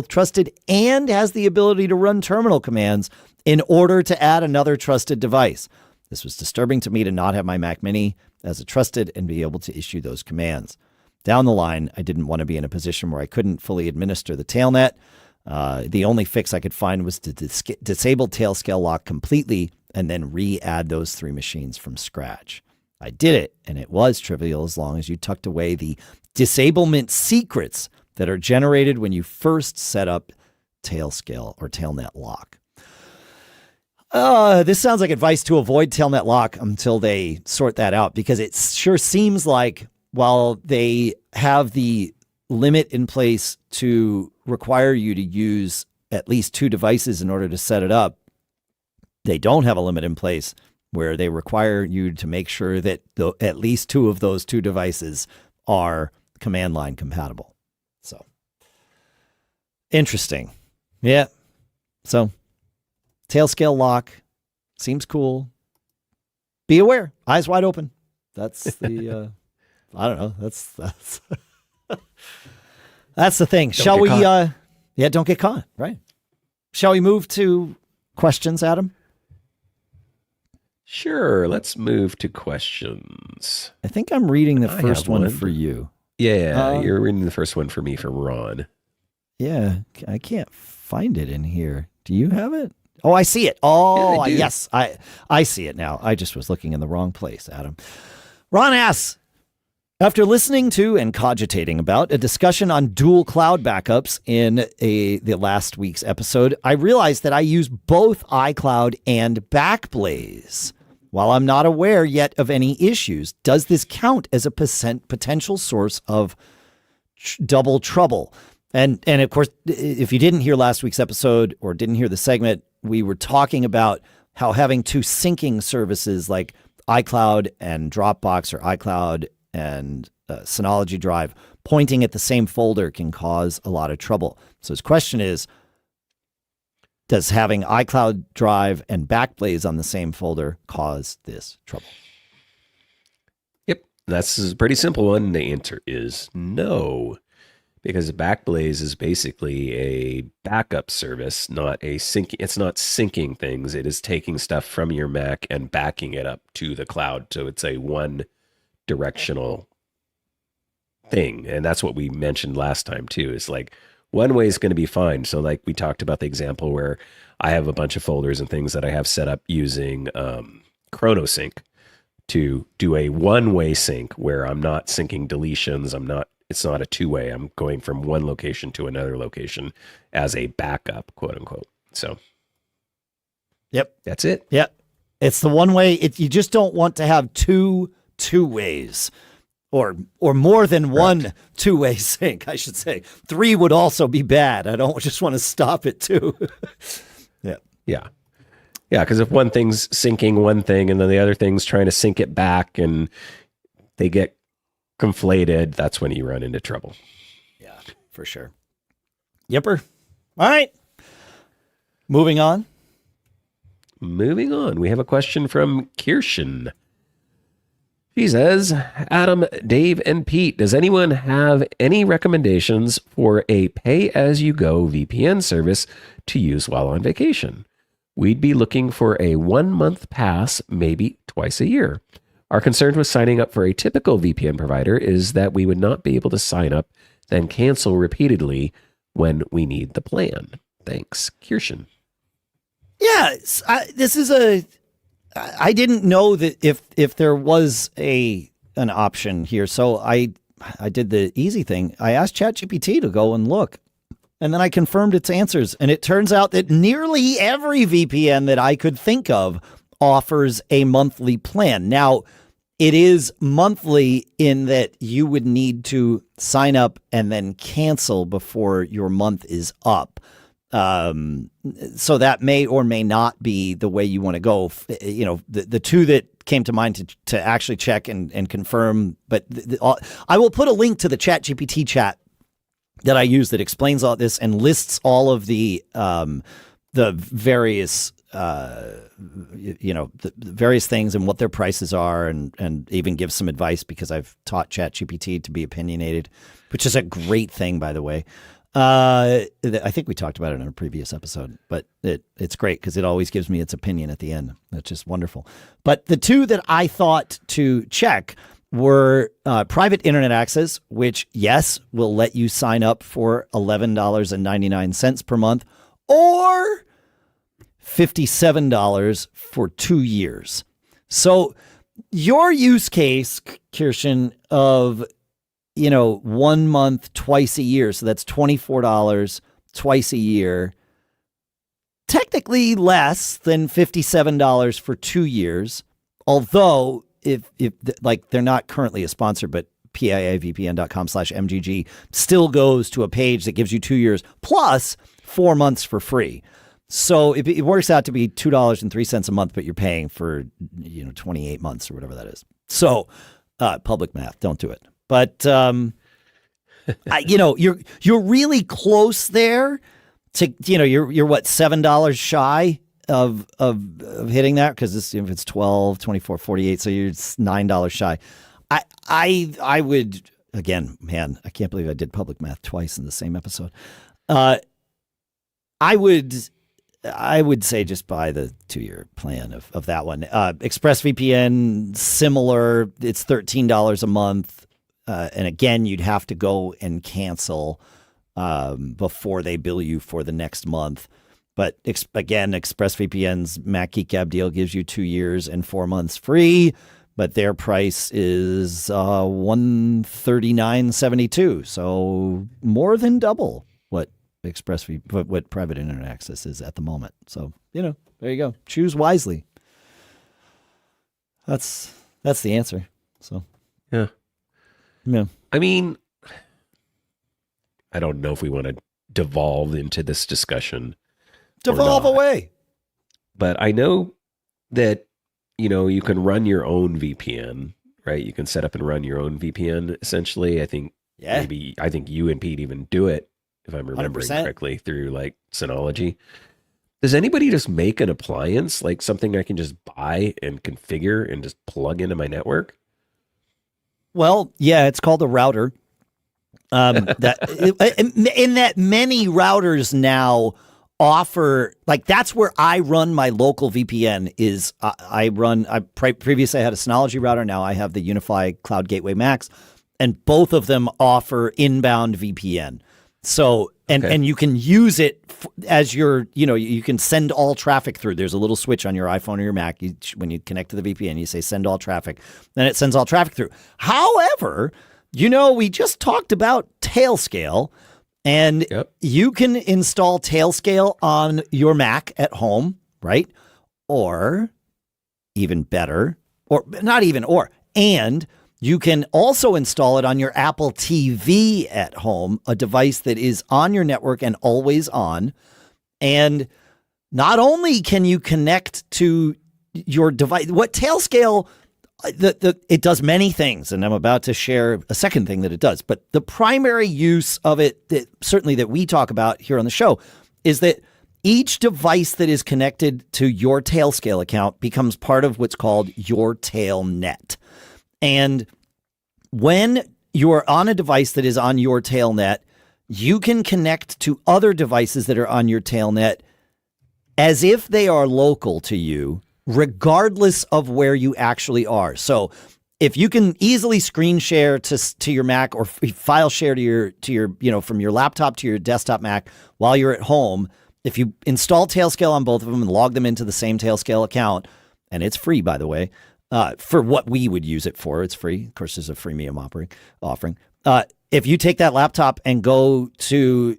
trusted and has the ability to run terminal commands in order to add another trusted device. This was disturbing to me to not have my Mac Mini as a trusted and be able to issue those commands. Down the line, I didn't want to be in a position where I couldn't fully administer the tailnet. The only fix I could find was to disable Tailscale Lock completely and then re-add those 3 machines from scratch. I did it, and it was trivial as long as you tucked away the disablement secrets that are generated when you first set up Tailscale or Tailnet Lock. This sounds like advice to avoid Tailnet Lock until they sort that out, because it sure seems like while they have the limit in place to require you to use at least 2 devices in order to set it up, they don't have a limit in place where they require you to make sure that at least 2 of those 2 devices are command line compatible. So, interesting. Yeah. So, Tailscale Lock seems cool. Be aware. Eyes wide open. That's the... I don't know. That's that's the thing. Shall we? Don't get caught. Right. Shall we move to questions, Adam? Sure. Let's move to questions. I think I'm reading the first one for you. Yeah, you're reading the first one for me from Ron. Yeah, I can't find it in here. Do you have it? Oh, I see it. Oh, yeah, yes, I see it now. I just was looking in the wrong place, Adam. Ron asks, after listening to and cogitating about a discussion on dual cloud backups in the last week's episode, I realized that I use both iCloud and BackBlaze. While I'm not aware yet of any issues, does this count as a potential source of double trouble? And of course, if you didn't hear last week's episode or didn't hear the segment, we were talking about how having 2 syncing services like iCloud and Dropbox, or iCloud and Synology Drive pointing at the same folder can cause a lot of trouble. So his question is, does having iCloud Drive and BackBlaze on the same folder cause this trouble? Yep, that's a pretty simple one. The answer is no, because BackBlaze is basically a backup service, not a syncing. It's not syncing things. It is taking stuff from your Mac and backing it up to the cloud. So it's a one-directional thing, and that's what we mentioned last time too. Is like one way is going to be fine. So like we talked about the example where I have a bunch of folders and things that I have set up using ChronoSync to do a one-way sync where I'm not syncing deletions. It's not a two-way. I'm going from one location to another location as a backup, quote unquote. So, yep, that's it. Yep. It's the one way. You just don't want to have two ways or more than one two-way sync, I should say. 3 would also be bad. I don't just want to stop at 2. Yeah. Yeah. Yeah, because if one thing's syncing one thing and then the other thing's trying to sync it back and they get conflated, that's when you run into trouble. Yeah, for sure. Yipper. All right. Moving on. We have a question from Kirschen. She says, Adam, Dave, and Pete, does anyone have any recommendations for a pay-as-you-go VPN service to use while on vacation? We'd be looking for a 1-month pass, maybe twice a year. Our concern with signing up for a typical VPN provider is that we would not be able to sign up, then cancel repeatedly when we need the plan. Thanks, Kirschen. Yeah, I didn't know that if there was an option here, so I did the easy thing. I asked ChatGPT to go and look, and then I confirmed its answers, and it turns out that nearly every VPN that I could think of offers a monthly plan. Now, it is monthly in that you would need to sign up and then cancel before your month is up. So that may or may not be the way you want to go. You know, the 2 that came to mind to actually check and confirm, but I will put a link to the ChatGPT chat that I use that explains all this and lists all of the various, the various things and what their prices are, and even gives some advice, because I've taught ChatGPT to be opinionated, which is a great thing, by the way. I think we talked about it in a previous episode, but it's great because it always gives me its opinion at the end. That's just wonderful. But the 2 that I thought to check were private internet access, which, yes, will let you sign up for $11.99 per month, or $57 for 2 years. So your use case, Kirschen, of 1 month, twice a year. So that's $24 twice a year. Technically less than $57 for 2 years. Although if they're not currently a sponsor, but piavpn.com/mgg still goes to a page that gives you 2 years plus 4 months for free. So it works out to be $2.03 a month, but you're paying for 28 months or whatever that is. So public math, don't do it. But you're really close there to you're what, $7 shy of hitting that, because if it's 12, 24, 48, so you're $9 shy. I would, again, man, I can't believe I did public math twice in the same episode. I would say just buy the 2-year plan of that one. ExpressVPN, similar. It's $13 a month. And again, you'd have to go and cancel before they bill you for the next month. But again, ExpressVPN's Mac Geek Gab deal gives you 2 years and 4 months free, but their price is $139.72, so more than double what what private internet access is at the moment. So there you go. Choose wisely. That's the answer. So yeah. Yeah. I mean, I don't know if we want to devolve into this discussion. Devolve away. But I know that, you can run your own VPN, right? You can set up and run your own VPN, essentially. I think I think you and Pete even do it, if I'm remembering 100%. correctly, through like Synology. Does anybody just make an appliance, like something I can just buy and configure and just plug into my network? Well, yeah, it's called a router. In that many routers now offer, like, that's where I run my local VPN. Is previously I had a Synology router. Now I have the Unify Cloud Gateway Max, and both of them offer inbound VPN. So And you can use it as you can send all traffic through. There's a little switch on your iPhone or your Mac. When you connect to the VPN, you say send all traffic, then it sends all traffic through. However, we just talked about Tailscale, and you can install Tailscale on your Mac at home, right? Or even better, and you can also install it on your Apple TV at home, a device that is on your network and always on. And not only can you connect to your device, what Tailscale, it does many things, and I'm about to share a second thing that it does. But the primary use of it, certainly that we talk about here on the show, is that each device that is connected to your Tailscale account becomes part of what's called your Tailnet. And when you're on a device that is on your Tailnet, you can connect to other devices that are on your Tailnet as if they are local to you, regardless of where you actually are. So if you can easily screen share to your Mac or file share to your from your laptop to your desktop Mac while you're at home, if you install Tailscale on both of them and log them into the same Tailscale account, and it's free, by the way, for what we would use it for, it's free. Of course, there's a freemium offering. If you take that laptop and go to,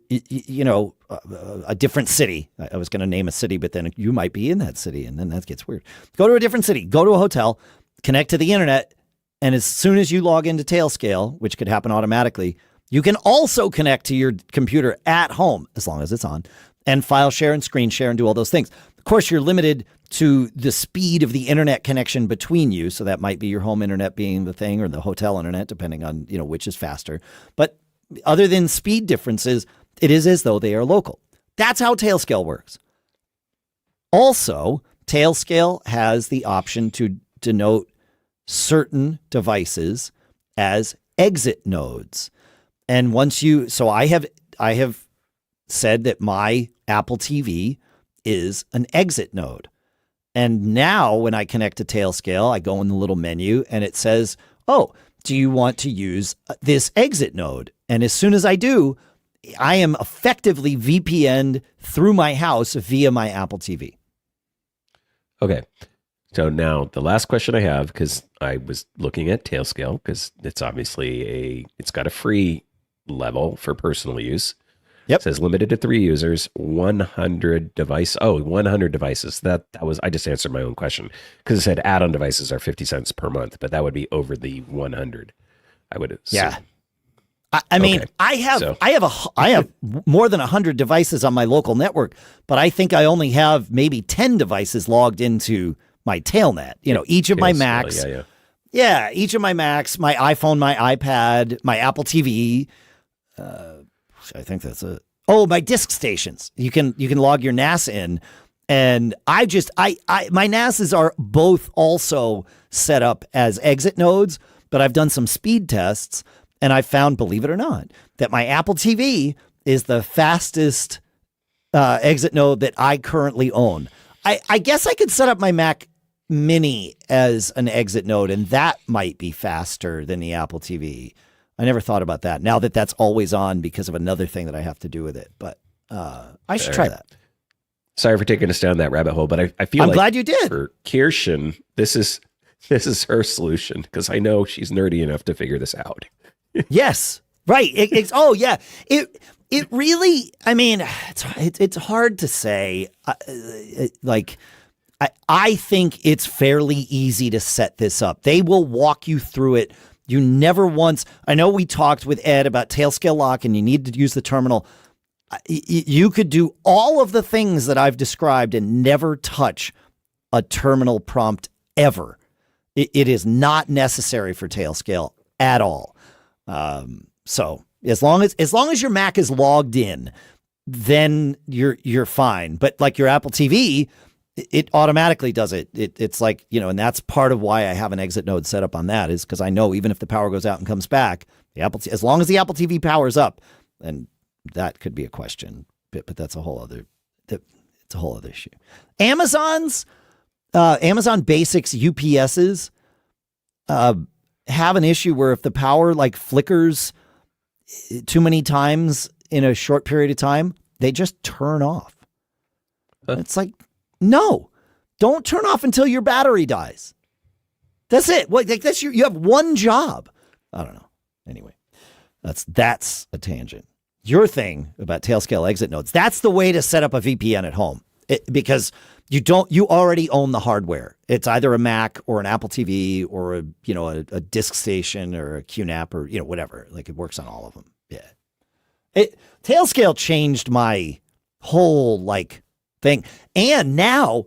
a different city, I was going to name a city, but then you might be in that city, and then that gets weird. Go to a different city, go to a hotel, connect to the internet, and as soon as you log into Tailscale, which could happen automatically, you can also connect to your computer at home, as long as it's on, and file share and screen share and do all those things. Of course, you're limited to the speed of the internet connection between you. So that might be your home internet being the thing or the hotel internet, depending on, which is faster. But other than speed differences, it is as though they are local. That's how Tailscale works. Also, Tailscale has the option to denote certain devices as exit nodes. And I have said that my Apple TV is an exit node. And now when I connect to Tailscale, I go in the little menu and it says, oh, do you want to use this exit node? And as soon as I do, I am effectively VPN'd through my house via my Apple TV. Okay. So now the last question I have, because I was looking at Tailscale, because it's obviously it's got a free level for personal use. Yep. It says limited to 3 users, 100 device. Oh, 100 devices. I just answered my own question because it said add-on devices are 50 cents per month, but that would be over the 100. I would assume. Yeah. I mean, okay. I have more than 100 devices on my local network, but I think I only have maybe 10 devices logged into my Tailnet. Each of my Macs. Yeah, each of my Macs, my iPhone, my iPad, my Apple TV. I think that's it. Oh, my disk stations. You can log your NAS in, and my NASs are both also set up as exit nodes. But I've done some speed tests, and I found, believe it or not, that my Apple TV is the fastest exit node that I currently own. I guess I could set up my Mac Mini as an exit node, and that might be faster than the Apple TV. I never thought about that. Now that that's always on because of another thing that I have to do with it. But I should try that. Sorry for taking us down that rabbit hole, but I feel I'm like glad you did. For Kirschen, this is her solution because I know she's nerdy enough to figure this out. Yes, right. Oh yeah. It really. I mean, it's hard to say. I think it's fairly easy to set this up. They will walk you through it. You never once. I know we talked with Ed about Tailscale Lock, and you need to use the terminal. You could do all of the things that I've described and never touch a terminal prompt ever. It is not necessary for Tailscale at all. So as long as your Mac is logged in, then you're fine. But like your Apple TV, it automatically does it. It's like, and that's part of why I have an exit node set up on that, is because I know even if the power goes out and comes back, as long as the Apple TV powers up, and that could be a question, but that's a whole other issue. Amazon Basics UPSs have an issue where if the power flickers too many times, in a short period of time, they just turn off. It's like, no, don't turn off until your battery dies. That's it. What? Like you have one job. I don't know. Anyway, that's a tangent. Your thing about Tailscale exit nodes, that's the way to set up a VPN at home because you already own the hardware. It's either a Mac or an Apple TV or a disk station or a QNAP or, whatever. Like it works on all of them. Yeah. Tailscale changed my whole thing. And now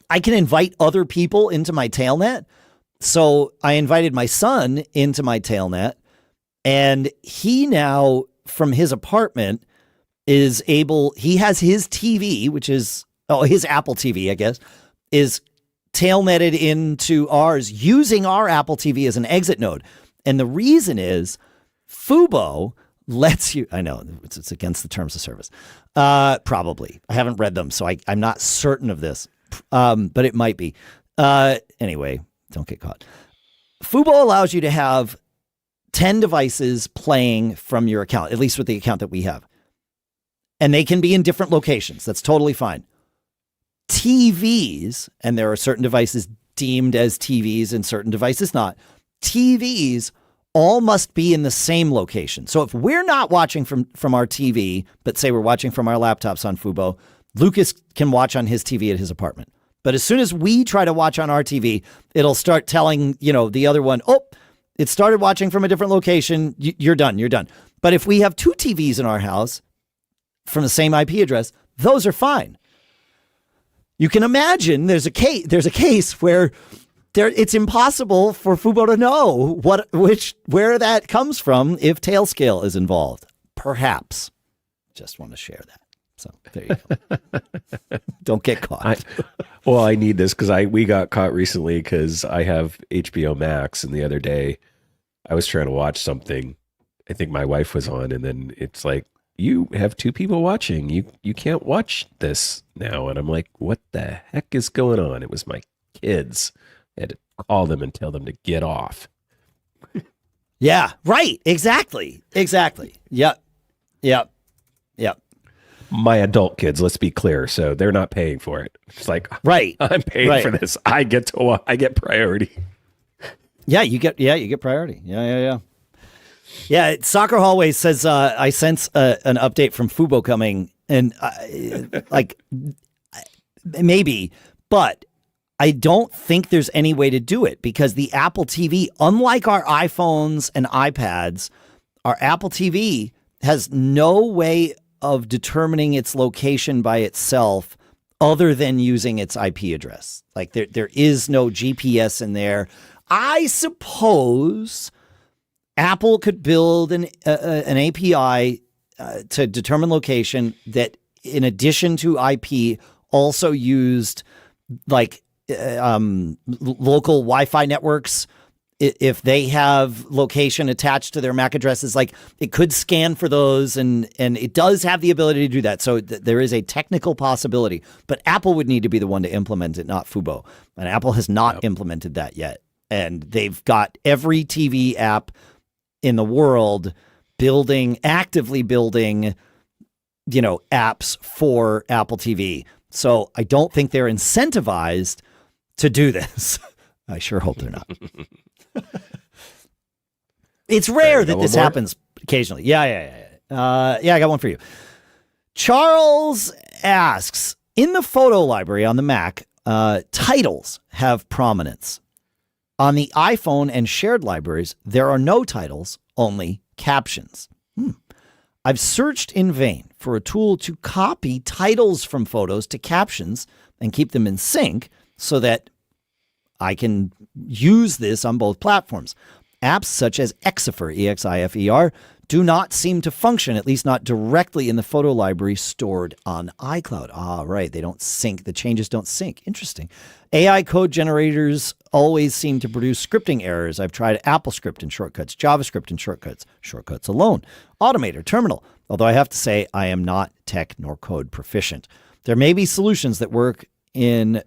I can invite other people into my Tailnet. So I invited my son into my Tailnet, and he now from his apartment is able, he has his TV, which is, his Apple TV, I guess, is tailnetted into ours using our Apple TV as an exit node. And the reason is Fubo lets you, I know it's against the terms of service. Probably. I haven't read them, so I'm not certain of this, but it might be. Anyway, don't get caught. Fubo allows you to have 10 devices playing from your account, at least with the account that we have. And they can be in different locations. That's totally fine. TVs, and there are certain devices deemed as TVs and certain devices not. TVs all must be in the same location. So if we're not watching from our TV, but say we're watching from our laptops on Fubo, Lucas can watch on his TV at his apartment. But as soon as we try to watch on our TV, it'll start telling, the other one, it started watching from a different location. You're done. But if we have two TVs in our house from the same IP address, those are fine. You can imagine there's a case where it's impossible for Fubo to know where that comes from if Tailscale is involved. Perhaps. Just want to share that. So there you go. Don't get caught. I need this because we got caught recently because I have HBO Max, and the other day I was trying to watch something. I think my wife was on, and then it's like, you have two people watching. You can't watch this now. And I'm like, what the heck is going on? It was my kids. I had to call them and tell them to get off. Yeah, right. Exactly. Yep. My adult kids, let's be clear. So they're not paying for it. It's like, right. I'm paying for this. I get priority. Yeah, you get priority. Yeah. Yeah, Soccer Hallway says, I sense an update from Fubo coming, and maybe, but I don't think there's any way to do it because the Apple TV, unlike our iPhones and iPads, our Apple TV has no way of determining its location by itself other than using its IP address. Like there is no GPS in there. I suppose Apple could build an API to determine location that, in addition to IP, also used local Wi-Fi networks. If they have location attached to their MAC addresses, it could scan for those, and it does have the ability to do that. So there is a technical possibility, but Apple would need to be the one to implement it, not Fubo. And Apple has not implemented that yet. And they've got every TV app in the world actively building, apps for Apple TV. So I don't think they're incentivized to do this. I sure hope they're not. It's rare that this happens occasionally. Yeah. I got one for you. Charles asks, in the photo library on the Mac, titles have prominence. On the iPhone and shared libraries, there are no titles, only captions. I've searched in vain for a tool to copy titles from photos to captions and keep them in sync so that I can use this on both platforms. Apps such as Exifer, Exifer, do not seem to function, at least not directly in the photo library stored on iCloud. Ah, right. They don't sync. The changes don't sync. Interesting. AI code generators always seem to produce scripting errors. I've tried AppleScript and shortcuts, JavaScript and shortcuts alone, Automator, Terminal, although I have to say I am not tech nor code proficient. There may be solutions that work in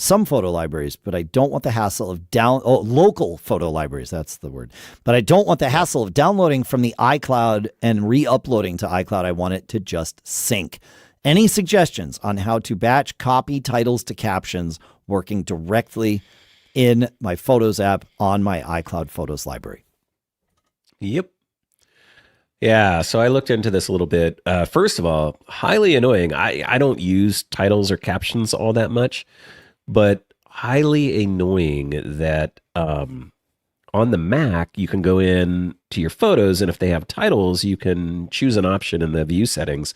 some photo libraries, but I don't want the hassle of local photo libraries. That's the word. But I don't want the hassle of downloading from the iCloud and re-uploading to iCloud. I want it to just sync. Any suggestions on how to batch copy titles to captions working directly in my Photos app on my iCloud Photos library? Yep. Yeah, so I looked into this a little bit. First of all, highly annoying. I don't use titles or captions all that much, but highly annoying that on the Mac, you can go in to your photos, and if they have titles, you can choose an option in the view settings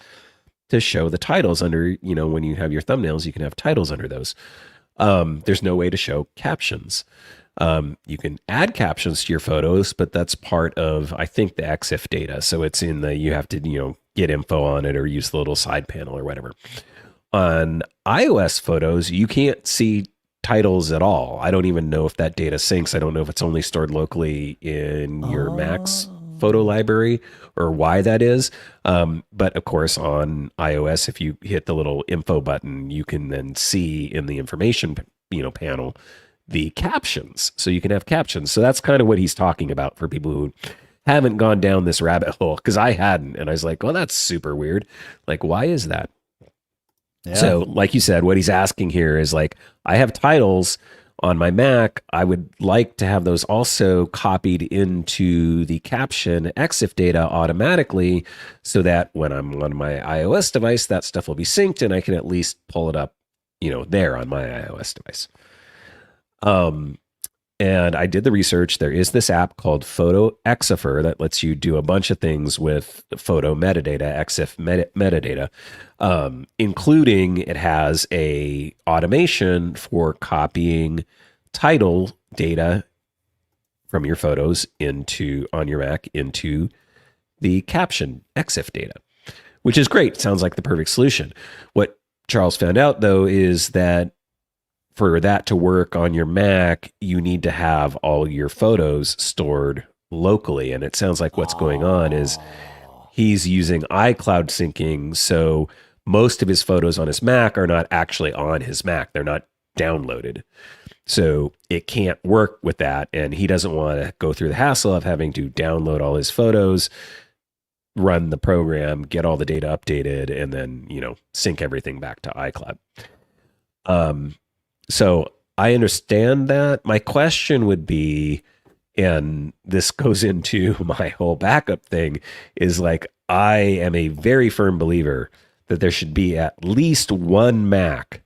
to show the titles under, when you have your thumbnails, you can have titles under those. There's no way to show captions. You can add captions to your photos, but that's part of, I think, the Exif data. So it's in you have to, get info on it or use the little side panel or whatever. On iOS photos, you can't see titles at all. I don't even know if that data syncs. I don't know if it's only stored locally in your Mac's photo library or why that is. But of course, on iOS, if you hit the little info button, you can then see in the information, panel, the captions. So you can have captions. So that's kind of what he's talking about for people who haven't gone down this rabbit hole, because I hadn't. And I was like, well, that's super weird. Like, why is that? Yeah. So like you said, what he's asking here is like, I have titles on my Mac. I would like to have those also copied into the caption Exif data automatically, so that when I'm on my iOS device, that stuff will be synced and I can at least pull it up, there on my iOS device. And I did the research. There is this app called Photo Exifer that lets you do a bunch of things with photo metadata, Exif metadata, including it has a automation for copying title data from your photos on your Mac into the caption Exif data, which is great. Sounds like the perfect solution. What Charles found out, though, is that for that to work on your Mac, you need to have all your photos stored locally. And it sounds like what's going on is he's using iCloud syncing. So most of his photos on his Mac are not actually on his Mac. They're not downloaded. So it can't work with that. And he doesn't want to go through the hassle of having to download all his photos, run the program, get all the data updated, and then, sync everything back to iCloud. So I understand that. My question would be, and this goes into my whole backup thing, is like, I am a very firm believer that there should be at least one Mac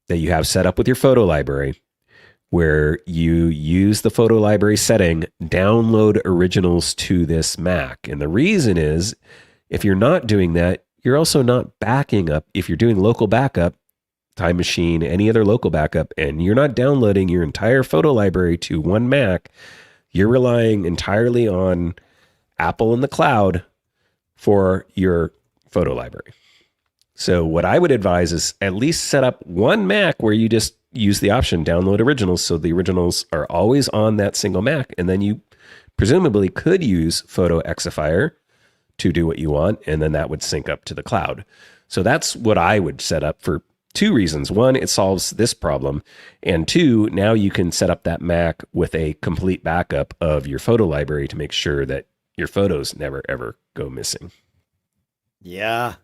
that you have set up with your photo library where you use the photo library setting, download originals to this Mac. And the reason is, if you're not doing that, you're also not backing up. If you're doing local backup, Time Machine, any other local backup, and you're not downloading your entire photo library to one Mac, you're relying entirely on Apple in the cloud for your photo library. So what I would advise is at least set up one Mac where you just use the option download originals, so the originals are always on that single Mac, and then you presumably could use Photo Exifer to do what you want, and then that would sync up to the cloud. So that's what I would set up for two reasons. One, it solves this problem. And two, now you can set up that Mac with a complete backup of your photo library to make sure that your photos never, ever go missing. Yeah.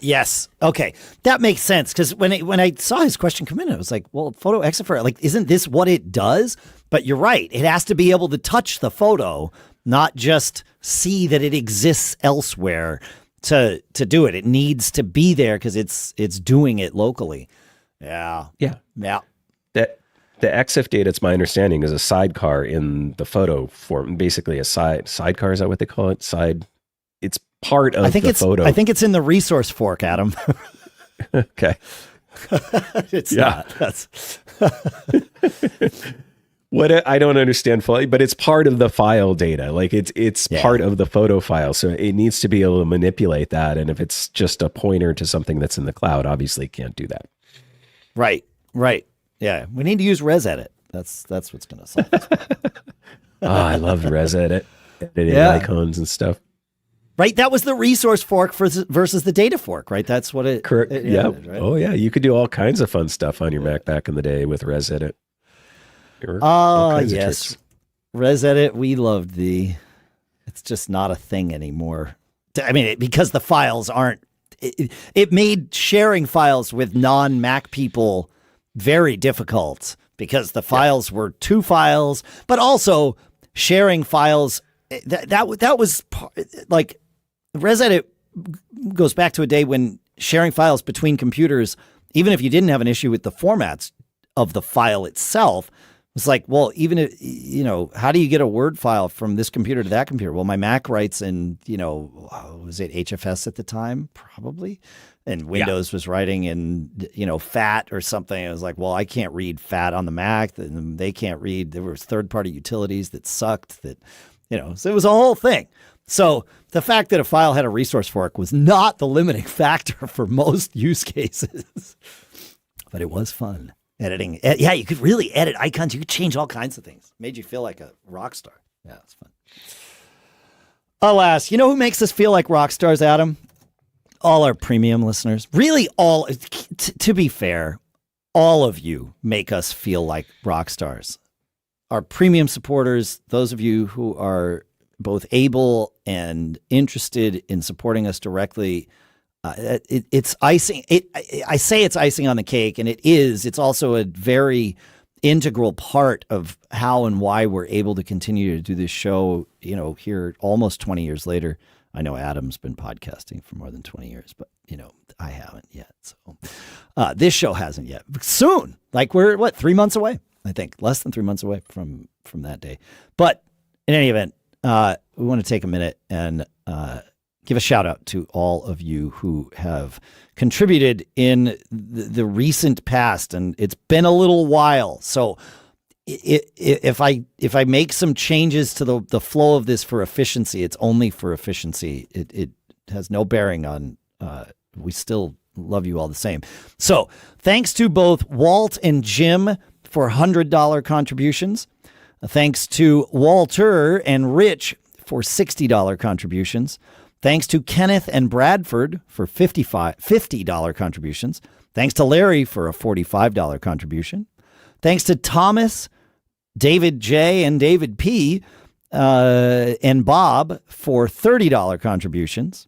Yes. Okay. That makes sense. Because when I saw his question come in, I was like, well, Photo Exifer, like, isn't this what it does? But you're right. It has to be able to touch the photo, not just see that it exists elsewhere to do it. It needs to be there because it's doing it locally. Yeah. That the Exif data, it's my understanding, is a sidecar in the photo form. Basically, a sidecar, is that what they call it? It's part of the photo. I think it's in the resource fork, Adam. Okay. It's not. That's what I don't understand fully, but it's part of the file data. Like it's part of the photo file. So it needs to be able to manipulate that. And if it's just a pointer to something that's in the cloud, obviously it can't do that. Right. Yeah. We need to use ResEdit. That's what's going to solve this. I loved ResEdit, editing icons and stuff. Right? That was the resource fork versus the data fork, right? That's what it... Correct. Yeah. Right? Oh, yeah. You could do all kinds of fun stuff on your Mac back in the day with ResEdit. Oh, yes. ResEdit, we loved it's just not a thing anymore. I mean, because the files aren't... It made sharing files with non-Mac people very difficult because the files were 2 files, but also sharing files... That was like ResEdit goes back to a day when sharing files between computers, even if you didn't have an issue with the formats of the file itself, was like, well, even if, how do you get a Word file from this computer to that computer? Well, my Mac writes in, was it HFS at the time? Probably. And Windows was writing in, FAT or something. I was like, well, I can't read FAT on the Mac. They can't read. There were third-party utilities that sucked that... so it was a whole thing. So the fact that a file had a resource fork was not the limiting factor for most use cases, but it was fun editing. Yeah, you could really edit icons. You could change all kinds of things. Made you feel like a rock star. Yeah, it's fun. Alas, who makes us feel like rock stars, Adam? All our premium listeners. Really all, to be fair, all of you make us feel like rock stars. Our premium supporters, those of you who are both able and interested in supporting us directly, it's icing. I say it's icing on the cake, and it is. It's also a very integral part of how and why we're able to continue to do this show, here almost 20 years later. I know Adam's been podcasting for more than 20 years, but, I haven't yet. So this show hasn't yet. Soon, like we're, 3 months away? I think less than 3 months away from that day. But in any event, we want to take a minute and give a shout out to all of you who have contributed in the recent past, and it's been a little while. So if I make some changes to the flow of this for efficiency, it's only for efficiency. It has no bearing on. We still love you all the same. So thanks to both Walt and Jim for $100 contributions. Thanks to Walter and Rich for $60 contributions. Thanks to Kenneth and Bradford for $50 contributions. Thanks to Larry for a $45 contribution. Thanks to Thomas, David J, and David P, and Bob for $30 contributions.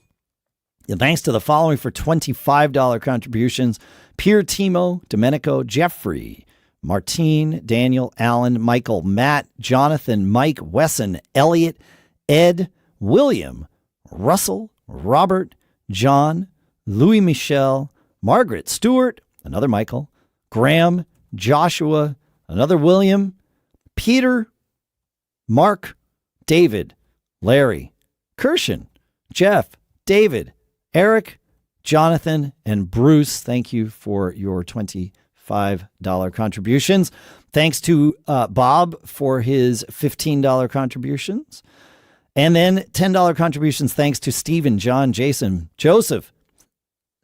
And thanks to the following for $25 contributions: Pierre Timo, Domenico, Jeffrey, Martine, Daniel, Alan, Michael, Matt, Jonathan, Mike, Wesson, Elliot, Ed, William, Russell, Robert, John, Louis Michel, Margaret, Stewart, another Michael, Graham, Joshua, another William, Peter, Mark, David, Larry, Kirschen, Jeff, David, Eric, Jonathan, and Bruce. Thank you for your $25 contributions. Thanks to Bob for his $15 contributions. And then $10 contributions thanks to Stephen, John, Jason, Joseph,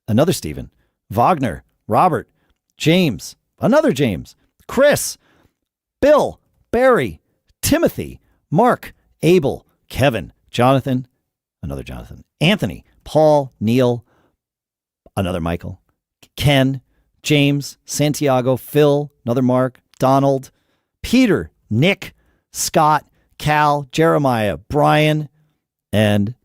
another Stephen, Wagner, Robert, James, another James, Chris, Bill, Barry, Timothy, Mark, Abel, Kevin, Jonathan, another Jonathan, Anthony, Paul, Neil, another Michael, Ken, James, Santiago, Phil, another Mark, Donald, Peter, Nick, Scott, Cal, Jeremiah, Brian, and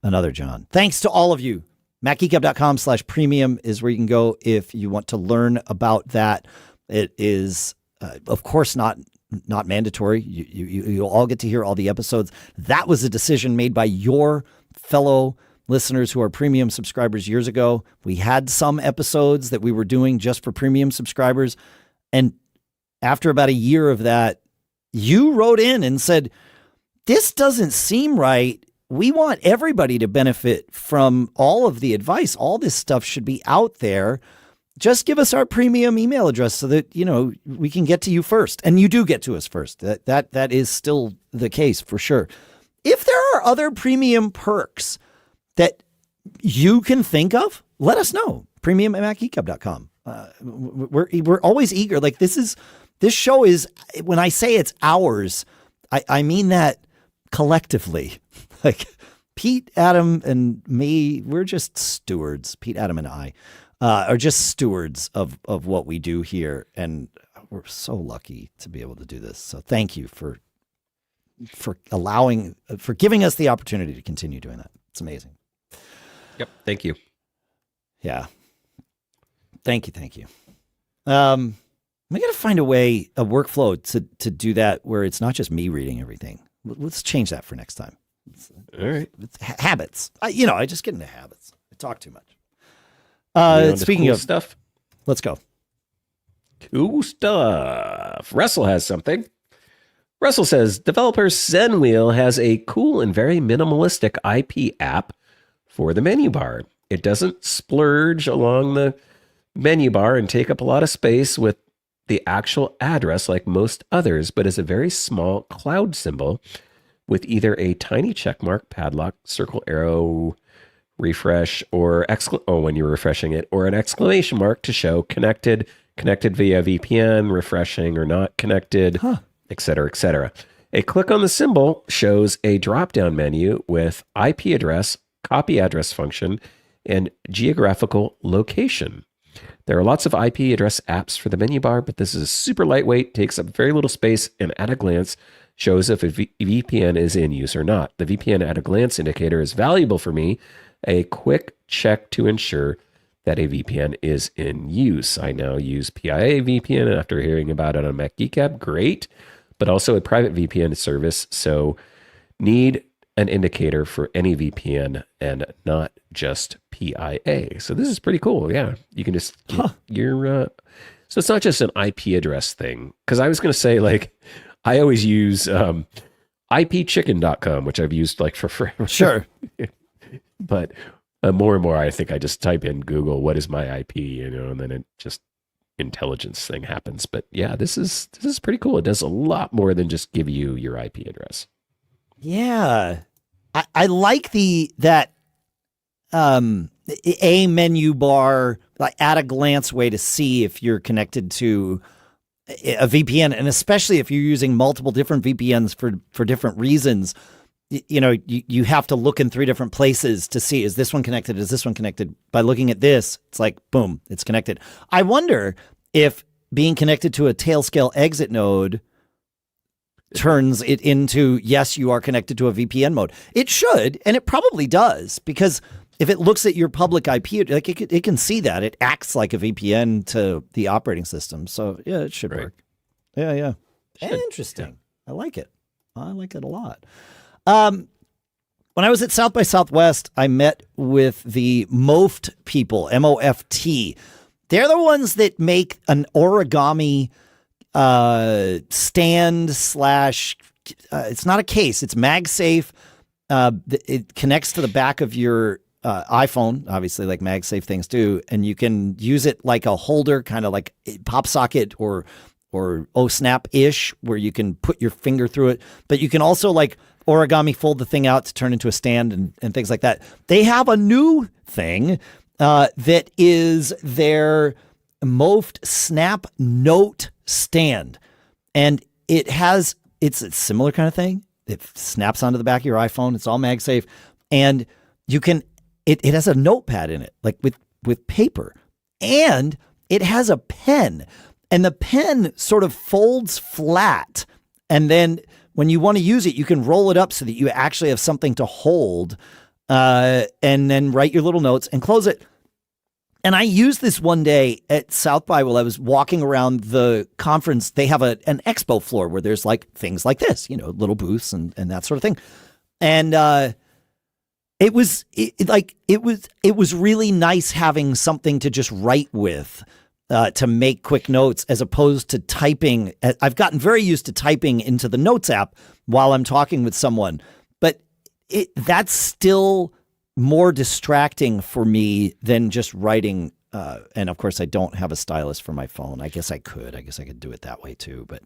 another John. Thanks to all of you. MacGeekGab.com/premium is where you can go if you want to learn about that. It is, of course, not mandatory. You'll all get to hear all the episodes. That was a decision made by your fellow listeners who are premium subscribers years ago. We had some episodes that we were doing just for premium subscribers. And after about a year of that, you wrote in and said, this doesn't seem right. We want everybody to benefit from all of the advice. All this stuff should be out there. Just give us our premium email address so that, we can get to you first. And you do get to us first. That is still the case for sure. If there are other premium perks that you can think of, let us know. Premium at MacGeekGab.com. We're always eager. Like this show is, when I say it's ours, I mean that collectively. Like Pete, Adam, and me, we're just stewards. Pete, Adam, and I are just stewards of what we do here. And we're so lucky to be able to do this. So thank you for giving us the opportunity to continue doing that. It's amazing. Yep. Thank you. Yeah. Thank you. We got to find a workflow to do that where it's not just me reading everything. Let's change that for next time. All right. It's habits. I just get into habits. I talk too much. Speaking cool of stuff, let's go. Cool stuff. Russell has something. Russell says, developer Zenwheel has a cool and very minimalistic IP app for the menu bar. It doesn't splurge along the menu bar and take up a lot of space with the actual address like most others, but is a very small cloud symbol with either a tiny checkmark, padlock, circle arrow, refresh, or when you're refreshing it, or an exclamation mark to show connected via VPN, refreshing or not connected, etc., etc. A click on the symbol shows a drop-down menu with IP address, copy address function, and geographical location. There are lots of IP address apps for the menu bar, but this is super lightweight, takes up very little space, and at a glance shows if a VPN is in use or not. The VPN at a glance indicator is valuable for me, a quick check to ensure that a VPN is in use. I now use PIA VPN after hearing about it on Mac Geek Gab. Great, but also a private VPN service, so need an indicator for any VPN and not just PIA. So this is pretty cool. Yeah, you can just get your. So it's not just an IP address thing. Because I was going to say, like, I always use ipchicken.com, which I've used like for forever. Sure, but more and more, I think I just type in Google, what is my IP, and then it just intelligence thing happens. But yeah, this is pretty cool. It does a lot more than just give you your IP address. Yeah. I like that a menu bar, like at a glance way to see if you're connected to a VPN, and especially if you're using multiple different VPNs for different reasons. You have to look in 3 different places to see, is this one connected? Is this one connected? By looking at this, it's like, boom, it's connected. I wonder if being connected to a Tailscale exit node turns it into, yes, you are connected to a VPN mode. It should, and it probably does, because if it looks at your public IP, like it can see that. It acts like a VPN to the operating system. So, yeah, it should work. Yeah. Interesting. Yeah. I like it. I like it a lot. When I was at South by Southwest, I met with the MoFT people, MoFT. They're the ones that make an origami stand / it's not a case, it's MagSafe. It connects to the back of your iPhone, obviously, like MagSafe things do, and you can use it like a holder, kind of like pop socket or snap-ish, where you can put your finger through it, but you can also like origami fold the thing out to turn into a stand and things like that. They have a new thing that is their MoFT Snap Note stand, and it's a similar kind of thing. It snaps onto the back of your iPhone. It's all MagSafe, and you can. It has a notepad in it, like with paper, and it has a pen, and the pen sort of folds flat, and then when you want to use it, you can roll it up so that you actually have something to hold, and then write your little notes and close it. And I used this one day at South by while I was walking around the conference. They have an expo floor where there's like things like this, little booths and that sort of thing. And it was really nice having something to just write with, to make quick notes, as opposed to typing. I've gotten very used to typing into the Notes app while I'm talking with someone, but that's still more distracting for me than just writing. And of course, I don't have a stylus for my phone. I guess I could do it that way too. But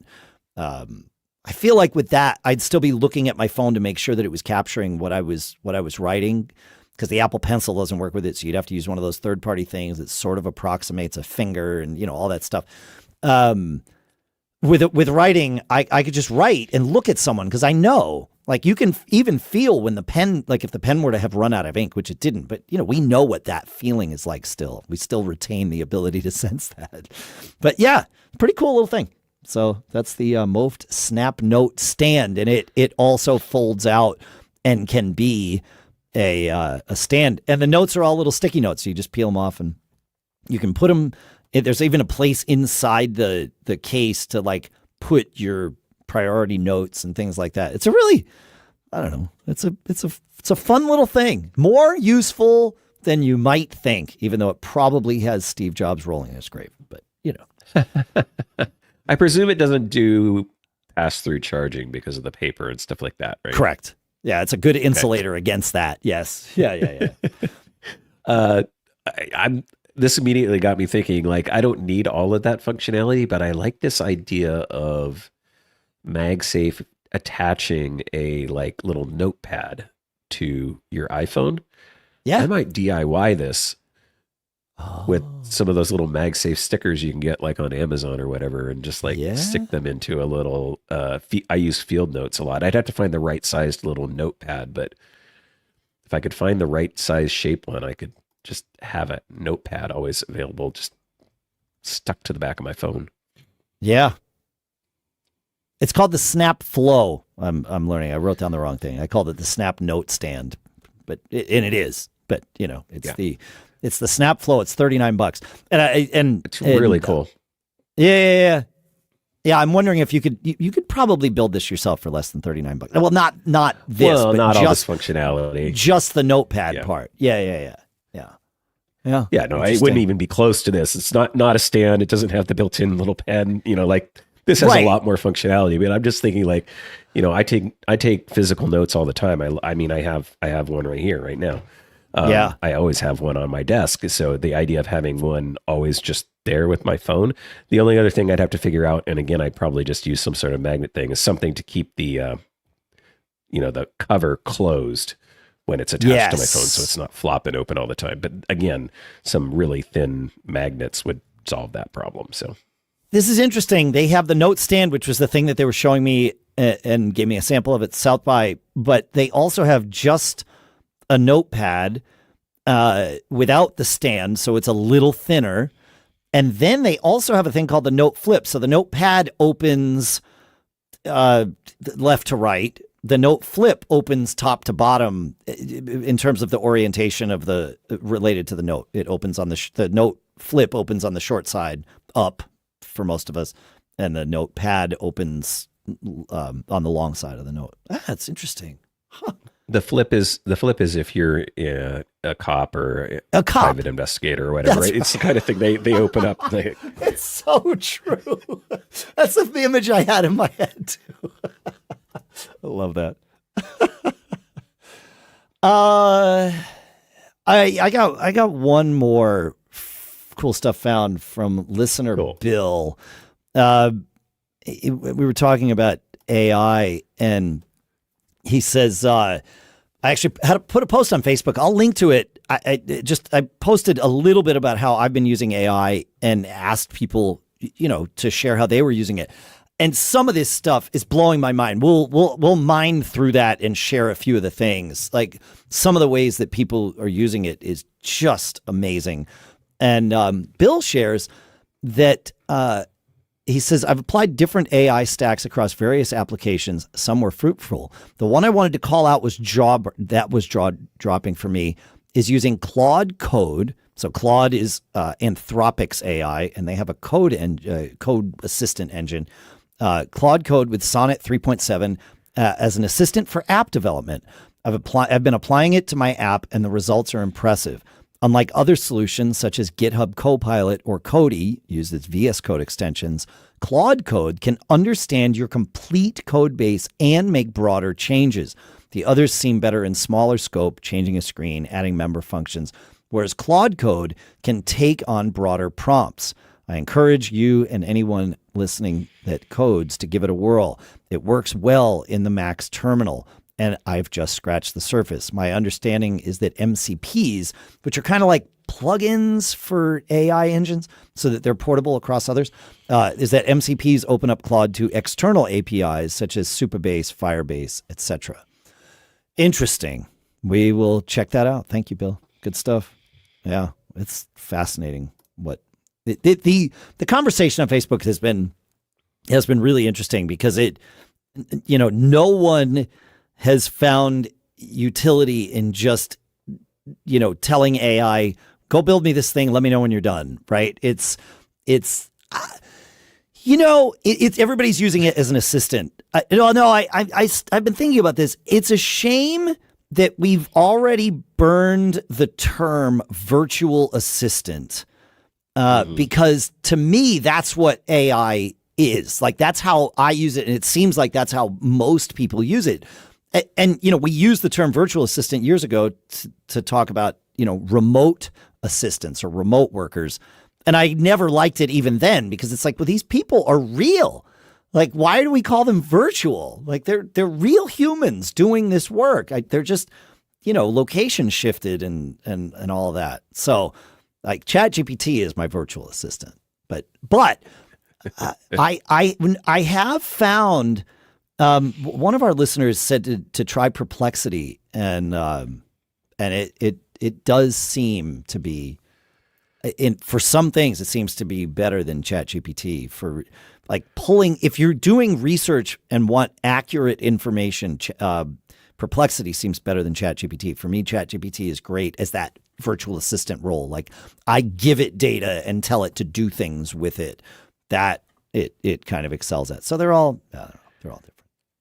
I feel like with that, I'd still be looking at my phone to make sure that it was capturing what I was writing, because the Apple Pencil doesn't work with it. So you'd have to use one of those third-party things that sort of approximates a finger and, all that stuff. With writing, I could just write and look at someone, because I know Like you can even feel when the pen, like if the pen were to have run out of ink, which it didn't, but we know what that feeling is like still. We still retain the ability to sense that. But yeah, pretty cool little thing. So that's the MoFT Snap Note stand, and it also folds out and can be a stand. And the notes are all little sticky notes, so you just peel them off and you can put them. There's even a place inside the case to like put your priority notes and things like that. It's a really, I don't know. It's a fun little thing. More useful than you might think, even though it probably has Steve Jobs rolling in his grave. But I presume it doesn't do pass-through charging because of the paper and stuff like that, right? Correct. Yeah, it's a good insulator against that. Yes. Yeah. This immediately got me thinking, like, I don't need all of that functionality, but I like this idea of MagSafe attaching a like little notepad to your iPhone. Yeah. I might DIY this with some of those little MagSafe stickers you can get like on Amazon or whatever, and just like stick them into a little, I use Field Notes a lot. I'd have to find the right sized little notepad, but if I could find the right size shape one, I could just have a notepad always available, just stuck to the back of my phone. Yeah. It's called the Snap Flow. I'm learning. I wrote down the wrong thing. I called it the Snap Note stand, but it is. But it's the Snap Flow. It's $39, and it's really cool. Yeah. I'm wondering if you could probably build this yourself for less than $39. Well, not this, well, but not just all this functionality, just the notepad part. Yeah. No, it wouldn't even be close to this. It's not a stand. It doesn't have the built-in little pen. Like this has a lot more functionality. But I'm just thinking, like, I take physical notes all the time. I mean, I have one right here right now. I always have one on my desk. So the idea of having one always just there with my phone. The only other thing I'd have to figure out, and again, I'd probably just use some sort of magnet thing, is something to keep the the cover closed when it's attached to my phone, so it's not flopping open all the time. But again, some really thin magnets would solve that problem. So this is interesting. They have the note stand, which was the thing that they were showing me and gave me a sample of at South by, but they also have just a notepad without the stand, so it's a little thinner. And then they also have a thing called the Note Flip. So the notepad opens left to right. The Note Flip opens top to bottom in terms of the orientation of the related to the note. It opens on the Note Flip opens on the short side up for most of us, and the notepad opens on the long side of the note. That's interesting. Huh. The flip is if you're a cop or a private investigator or whatever. Right? It's the kind of thing they open up. It's so true. That's the image I had in my head too. I love that. I got one more cool stuff found from listener Bill. We were talking about AI, and he says, I actually had to put a post on Facebook. I'll link to it. I posted a little bit about how I've been using AI and asked people, to share how they were using it. And some of this stuff is blowing my mind. We'll mine through that and share a few of the things. Like some of the ways that people are using it is just amazing. And Bill shares that he says, I've applied different AI stacks across various applications. Some were fruitful. The one I wanted to call out was jaw-dropping for me is using Claude Code. So Claude is Anthropic's AI, and they have a code assistant engine. Claude Code with Sonnet 3.7 as an assistant for app development. I've been applying it to my app, and the results are impressive. Unlike other solutions such as GitHub Copilot or Kodi, used as VS Code extensions, Claude Code can understand your complete code base and make broader changes. The others seem better in smaller scope, changing a screen, adding member functions, whereas Claude Code can take on broader prompts. I encourage you and anyone listening that codes to give it a whirl. It works well in the Mac's terminal, and I've just scratched the surface. My understanding is that MCPs, which are kind of like plugins for AI engines so that they're portable across others is that MCPs open up Claude to external APIs such as Supabase, Firebase, etc. Interesting. We will check that out. Thank you, Bill. Good stuff. Yeah, it's fascinating. What the conversation on Facebook has been really interesting because no one has found utility in just telling AI, go build me this thing, let me know when you're done, right? It's everybody's using it as an assistant. I've been thinking about this. It's a shame that we've already burned the term virtual assistant because to me, that's what AI is. Like, that's how I use it. And it seems like that's how most people use it. And we used the term virtual assistant years ago to talk about, remote assistants or remote workers. And I never liked it even then because it's like, well, these people are real. Like, why do we call them virtual? Like, they're real humans doing this work. They're just, location shifted and all of that. So, like, ChatGPT is my virtual assistant. But I have found one of our listeners said to try Perplexity, and it does seem to be for some things it seems to be better than ChatGPT for like pulling. If you're doing research and want accurate information, Perplexity seems better than ChatGPT. For me, ChatGPT is great as that virtual assistant role. Like, I give it data and tell it to do things with it that it kind of excels at. So they're all different.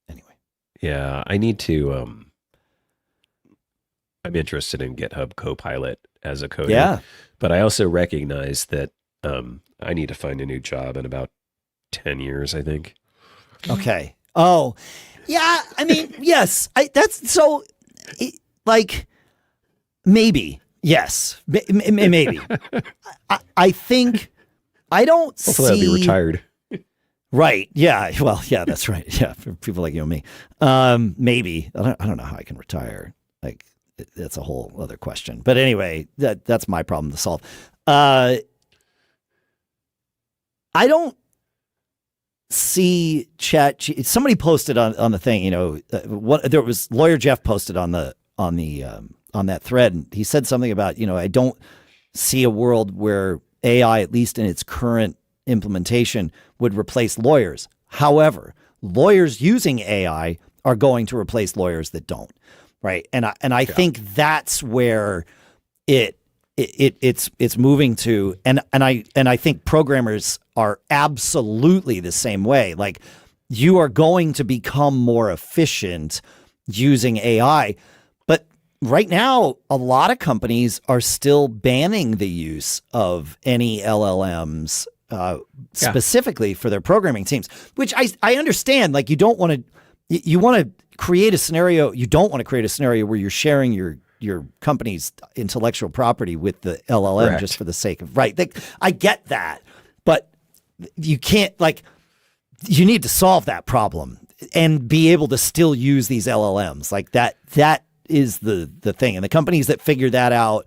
Anyway. Yeah, I need to. I'm interested in GitHub Copilot as a coder. Yeah. But I also recognize that I need to find a new job in about 10 years, I think. Okay. Oh, yeah. I mean, yes. Maybe. Yes. Maybe. I think I don't Hopefully I'll be retired. Right. Yeah. Well, yeah, that's right. Yeah. For people like you and me. Maybe. I don't know how I can retire. Like, that's a whole other question. But anyway, that's my problem to solve. I don't see somebody posted on the thing, there was Lawyer Jeff posted on that thread, and he said something about, I don't see a world where AI, at least in its current implementation, would replace lawyers. However, lawyers using AI are going to replace lawyers that don't. Right. And I think that's where it's moving to. And I think programmers are absolutely the same way. Like, you are going to become more efficient using AI. But right now, a lot of companies are still banning the use of any LLMs specifically for their programming teams, which I understand. Like, you want to create a scenario. You don't want to create a scenario where you're sharing your company's intellectual property with the LLM. Correct. Just for the sake of, right. I get that, but you can't, you need to solve that problem and be able to still use these LLMs like that. That is the thing. And the companies that figure that out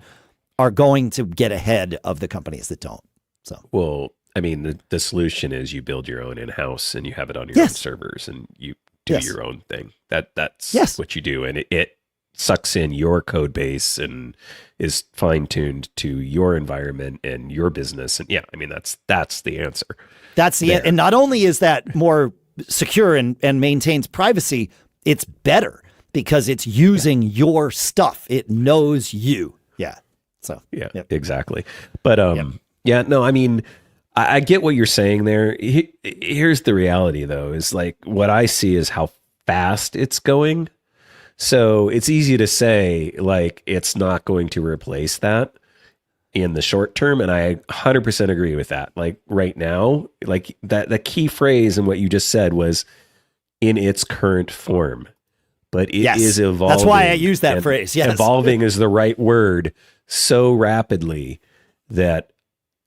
are going to get ahead of the companies that don't. So, well, I mean, the solution is you build your own in-house and you have it on your own servers and you do your own thing. That's what you do. And it sucks in your code base and is fine-tuned to your environment and your business. And that's the answer. That's the and not only is that more secure and maintains privacy, it's better because it's using your stuff. It knows you. Yeah. So exactly. But I mean, I get what you're saying there. Here's the reality, though, is like what I see is how fast it's going. So it's easy to say like it's not going to replace that in the short term. And I 100% agree with that. Like right now, like that the key phrase in what you just said was in its current form. But it is evolving. That's why I use that phrase. Yes. Evolving is the right word so rapidly that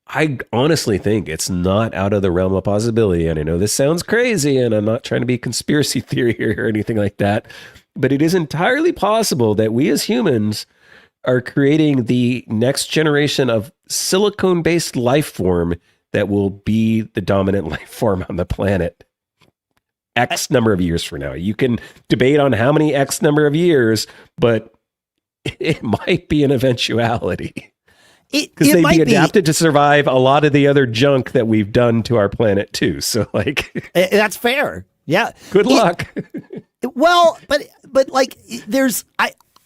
I honestly think it's not out of the realm of possibility. And I know this sounds crazy and I'm not trying to be conspiracy theory or anything like that, but it is entirely possible that we as humans are creating the next generation of silicone-based life form that will be the dominant life form on the planet X number of years from now. You can debate on how many X number of years, but it might be an eventuality. Because they'd be adapted to survive a lot of the other junk that we've done to our planet too. So like, that's fair. Yeah. Good luck. Well, but like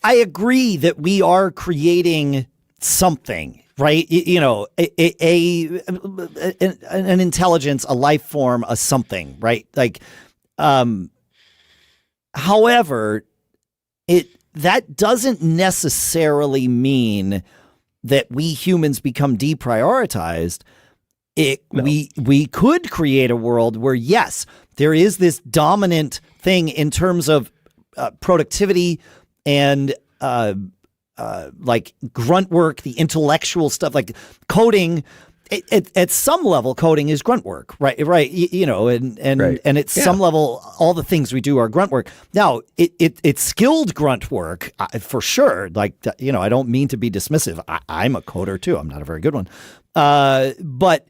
I agree that we are creating something, right? You know, an intelligence, a life form, a something, right? Like, however, that doesn't necessarily mean that we humans become deprioritized. No. We could create a world where, yes, there is this dominant thing in terms of productivity and like grunt work, the intellectual stuff, like coding. At some level, coding is grunt work, right? You know, and at some level, all the things we do are grunt work. Now, it's skilled grunt work for sure. Like, you know, I don't mean to be dismissive. I'm a coder too. I'm not a very good one, but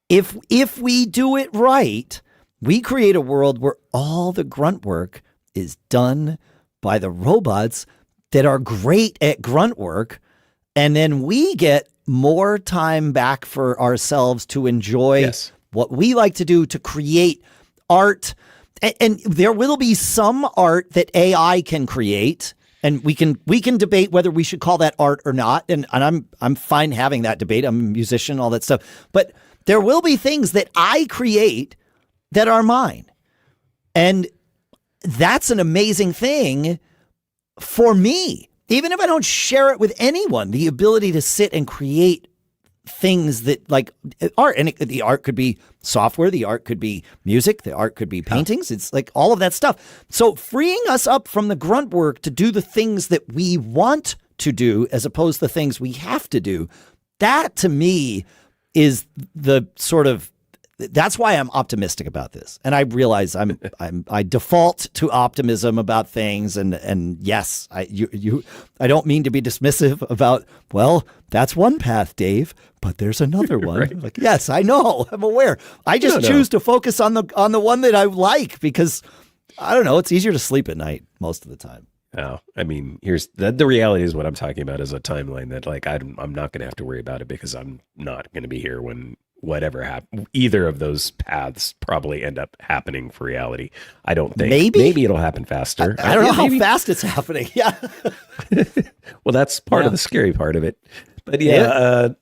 if we do it right, we create a world where all the grunt work is done by the robots that are great at grunt work, and then we get more time back for ourselves to enjoy what we like to do, to create art. And there will be some art that AI can create, and we can debate whether we should call that art or not. And I'm fine having that debate. I'm a musician, all that stuff. But there will be things that I create that are mine. And that's an amazing thing for me. Even if I don't share it with anyone, the ability to sit and create things that like art, and the art could be software, the art could be music, the art could be paintings. It's like all of that stuff. So freeing us up from the grunt work to do the things that we want to do, as opposed to the things we have to do, that to me is the sort of, that's why I'm optimistic about this. And I realize I default to optimism about things. And yes, I don't mean to be dismissive about, well, that's one path, Dave, but there's another one. Right. Like, yes, I know, I'm aware. I just choose to focus on the one that I like, because I don't know, it's easier to sleep at night most of the time. Oh, I mean, here's the reality is what I'm talking about is a timeline that like, I'm not going to have to worry about it, because I'm not going to be here when whatever happens. Either of those paths probably end up happening for reality. I don't think. Maybe it'll happen faster. I don't know how fast it's happening. Yeah. Well, that's part of the scary part of it. But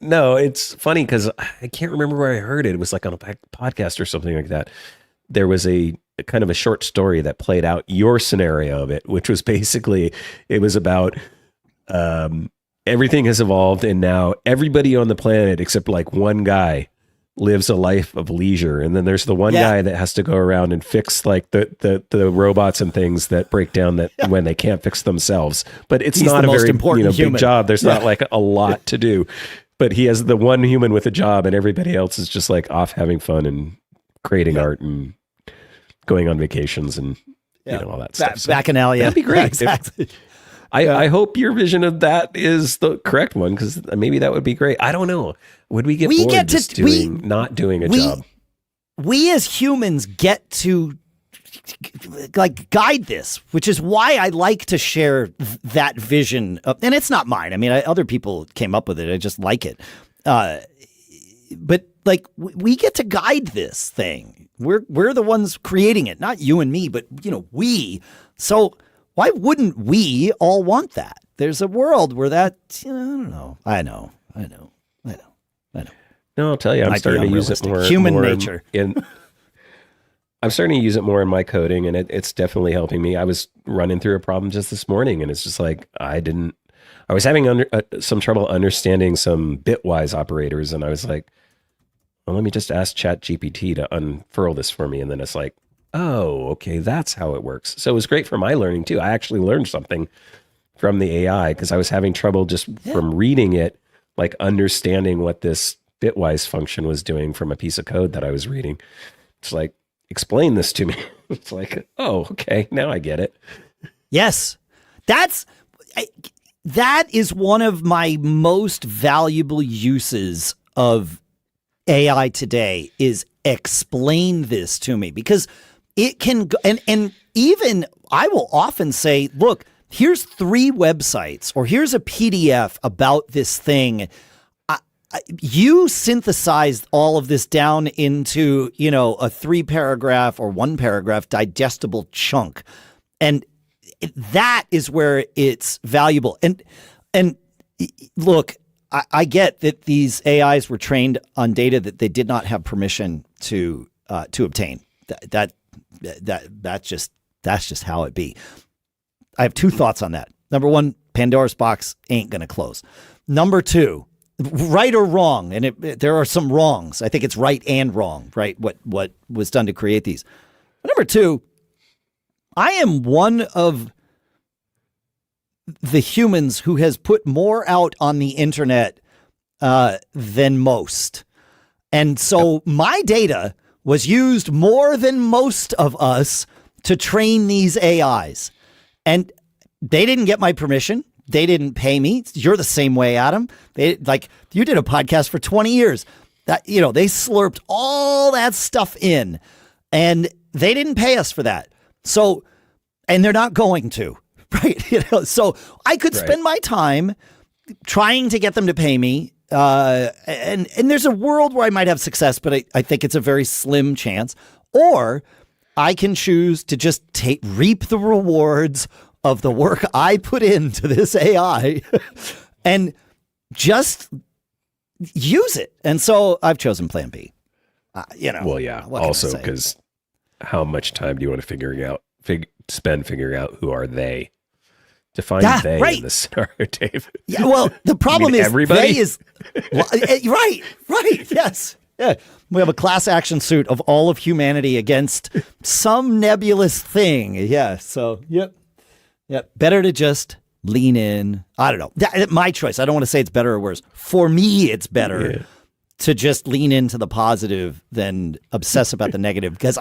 no, it's funny because I can't remember where I heard it. It was like on a podcast or something like that. There was a kind of a short story that played out your scenario of it, which was basically, it was about everything has evolved, and now everybody on the planet except like one guy lives a life of leisure, and then there's the one guy that has to go around and fix like the robots and things that break down that when they can't fix themselves. But it's not a very big job. There's not like a lot to do, but he has the one human with a job, and everybody else is just like off having fun and creating art and going on vacations and you know all that stuff. Bacchanal, that'd be great. Exactly. I hope your vision of that is the correct one, because maybe that would be great. I don't know. Would we get bored not doing a job? We as humans get to like guide this, which is why I like to share that vision. And it's not mine. I mean, other people came up with it. I just like it. But like we get to guide this thing. We're the ones creating it, not you and me, but we. So why wouldn't we all want that? There's a world where that, I don't know. I know. No, I'll tell you, I'm starting to use it more. Human nature. I'm starting to use it more in my coding, and it's definitely helping me. I was running through a problem just this morning, and it's just like, I was having some trouble understanding some bitwise operators, and I was like, well, let me just ask ChatGPT to unfurl this for me. And then it's like, oh, okay, that's how it works. So it was great for my learning too. I actually learned something from the AI because I was having trouble just from reading it, like understanding what this bitwise function was doing from a piece of code that I was reading. It's like, explain this to me. It's like, oh, okay, now I get it. Yes. That's that is one of my most valuable uses of AI today is explain this to me, because it can go, and even I will often say, look, here's 3 websites or here's a PDF about this thing. You synthesized all of this down into, a 3-paragraph or 1-paragraph digestible chunk. And that is where it's valuable. And look, I get that these AIs were trained on data that they did not have permission to obtain. That's just how it be. I have 2 thoughts on that. Number 1, Pandora's box ain't going to close. Number 2, right or wrong, and there are some wrongs. I think it's right and wrong, right? What was done to create these. But number 2, I am one of the humans who has put more out on the internet than most. And so my data was used more than most of us to train these AIs. And they didn't get my permission. They didn't pay me. You're the same way, Adam. You did a podcast for 20 years. That, they slurped all that stuff in, and they didn't pay us for that. So, and they're not going to, right? So I could spend my time trying to get them to pay me. And there's a world where I might have success, but I think it's a very slim chance. Or I can choose to just reap the rewards of the work I put into this AI and just use it. And so I've chosen plan B. Well, yeah. Also, because how much time do you want to spend figuring out who are they? Define they in this scenario, Dave. Yeah, well, the problem is everybody? They is right. Yes. Yeah. We have a class action suit of all of humanity against some nebulous thing. Yeah. So, yep. Better to just lean in. I don't know. My choice. I don't want to say it's better or worse. For me, it's better to just lean into the positive than obsess about the negative, because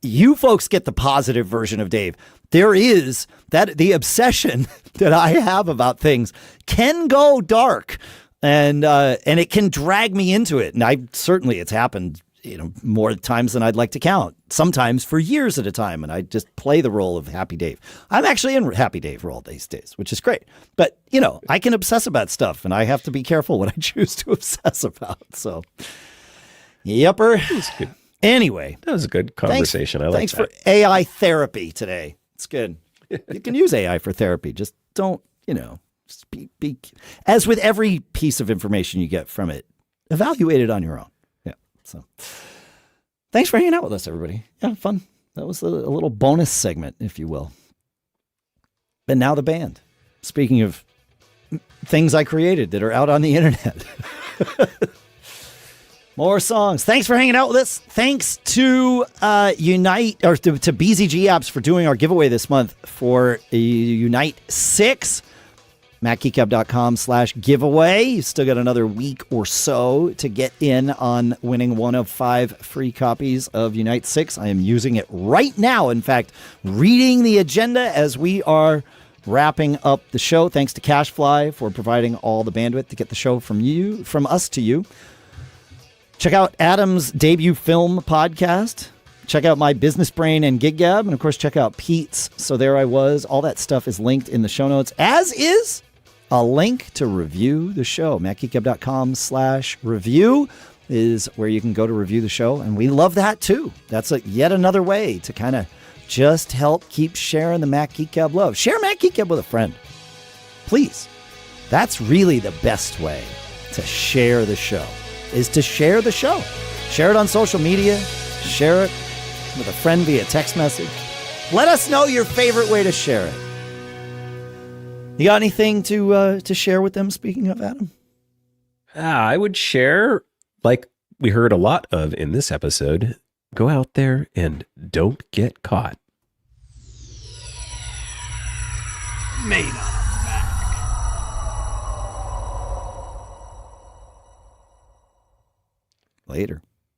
you folks get the positive version of Dave. There is the obsession that I have about things can go dark, and it can drag me into it. And it's happened, more times than I'd like to count. Sometimes for years at a time, and I just play the role of Happy Dave. I'm actually in Happy Dave role these days, which is great. But I can obsess about stuff, and I have to be careful what I choose to obsess about. So, yepper. That's good. Anyway, that was a good conversation. Thanks for AI therapy today. It's good. You can use AI for therapy. Just don't, just be as with every piece of information you get from it, evaluate it on your own. Yeah. So thanks for hanging out with us, everybody. Yeah, fun. That was a little bonus segment, if you will. And now the band. Speaking of things I created that are out on the internet. More songs. Thanks for hanging out with us. Thanks to Unite, or to BZG Apps for doing our giveaway this month for Unite 6. MacGeekGab.com/giveaway. You still got another week or so to get in on winning one of 5 free copies of Unite 6. I am using it right now. In fact, reading the agenda as we are wrapping up the show. Thanks to CashFly for providing all the bandwidth to get the show from us to you. Check out Adam's debut film podcast. Check out my Business Brain and Geek Gab. And, of course, check out Pete's So There I Was. All that stuff is linked in the show notes, as is a link to review the show. MacGeekGab.com/review is where you can go to review the show. And we love that, too. That's yet another way to kind of just help keep sharing the Mac Geek Gab love. Share Mac Geek Gab with a friend. Please. That's really the best way to share the show. Is to share the show. Share it on social media. Share it with a friend via text message. Let us know your favorite way to share it. You got anything to share with them, speaking of, Adam? I would share, like we heard a lot of in this episode, go out there and don't get caught. Made on a Mac. Later.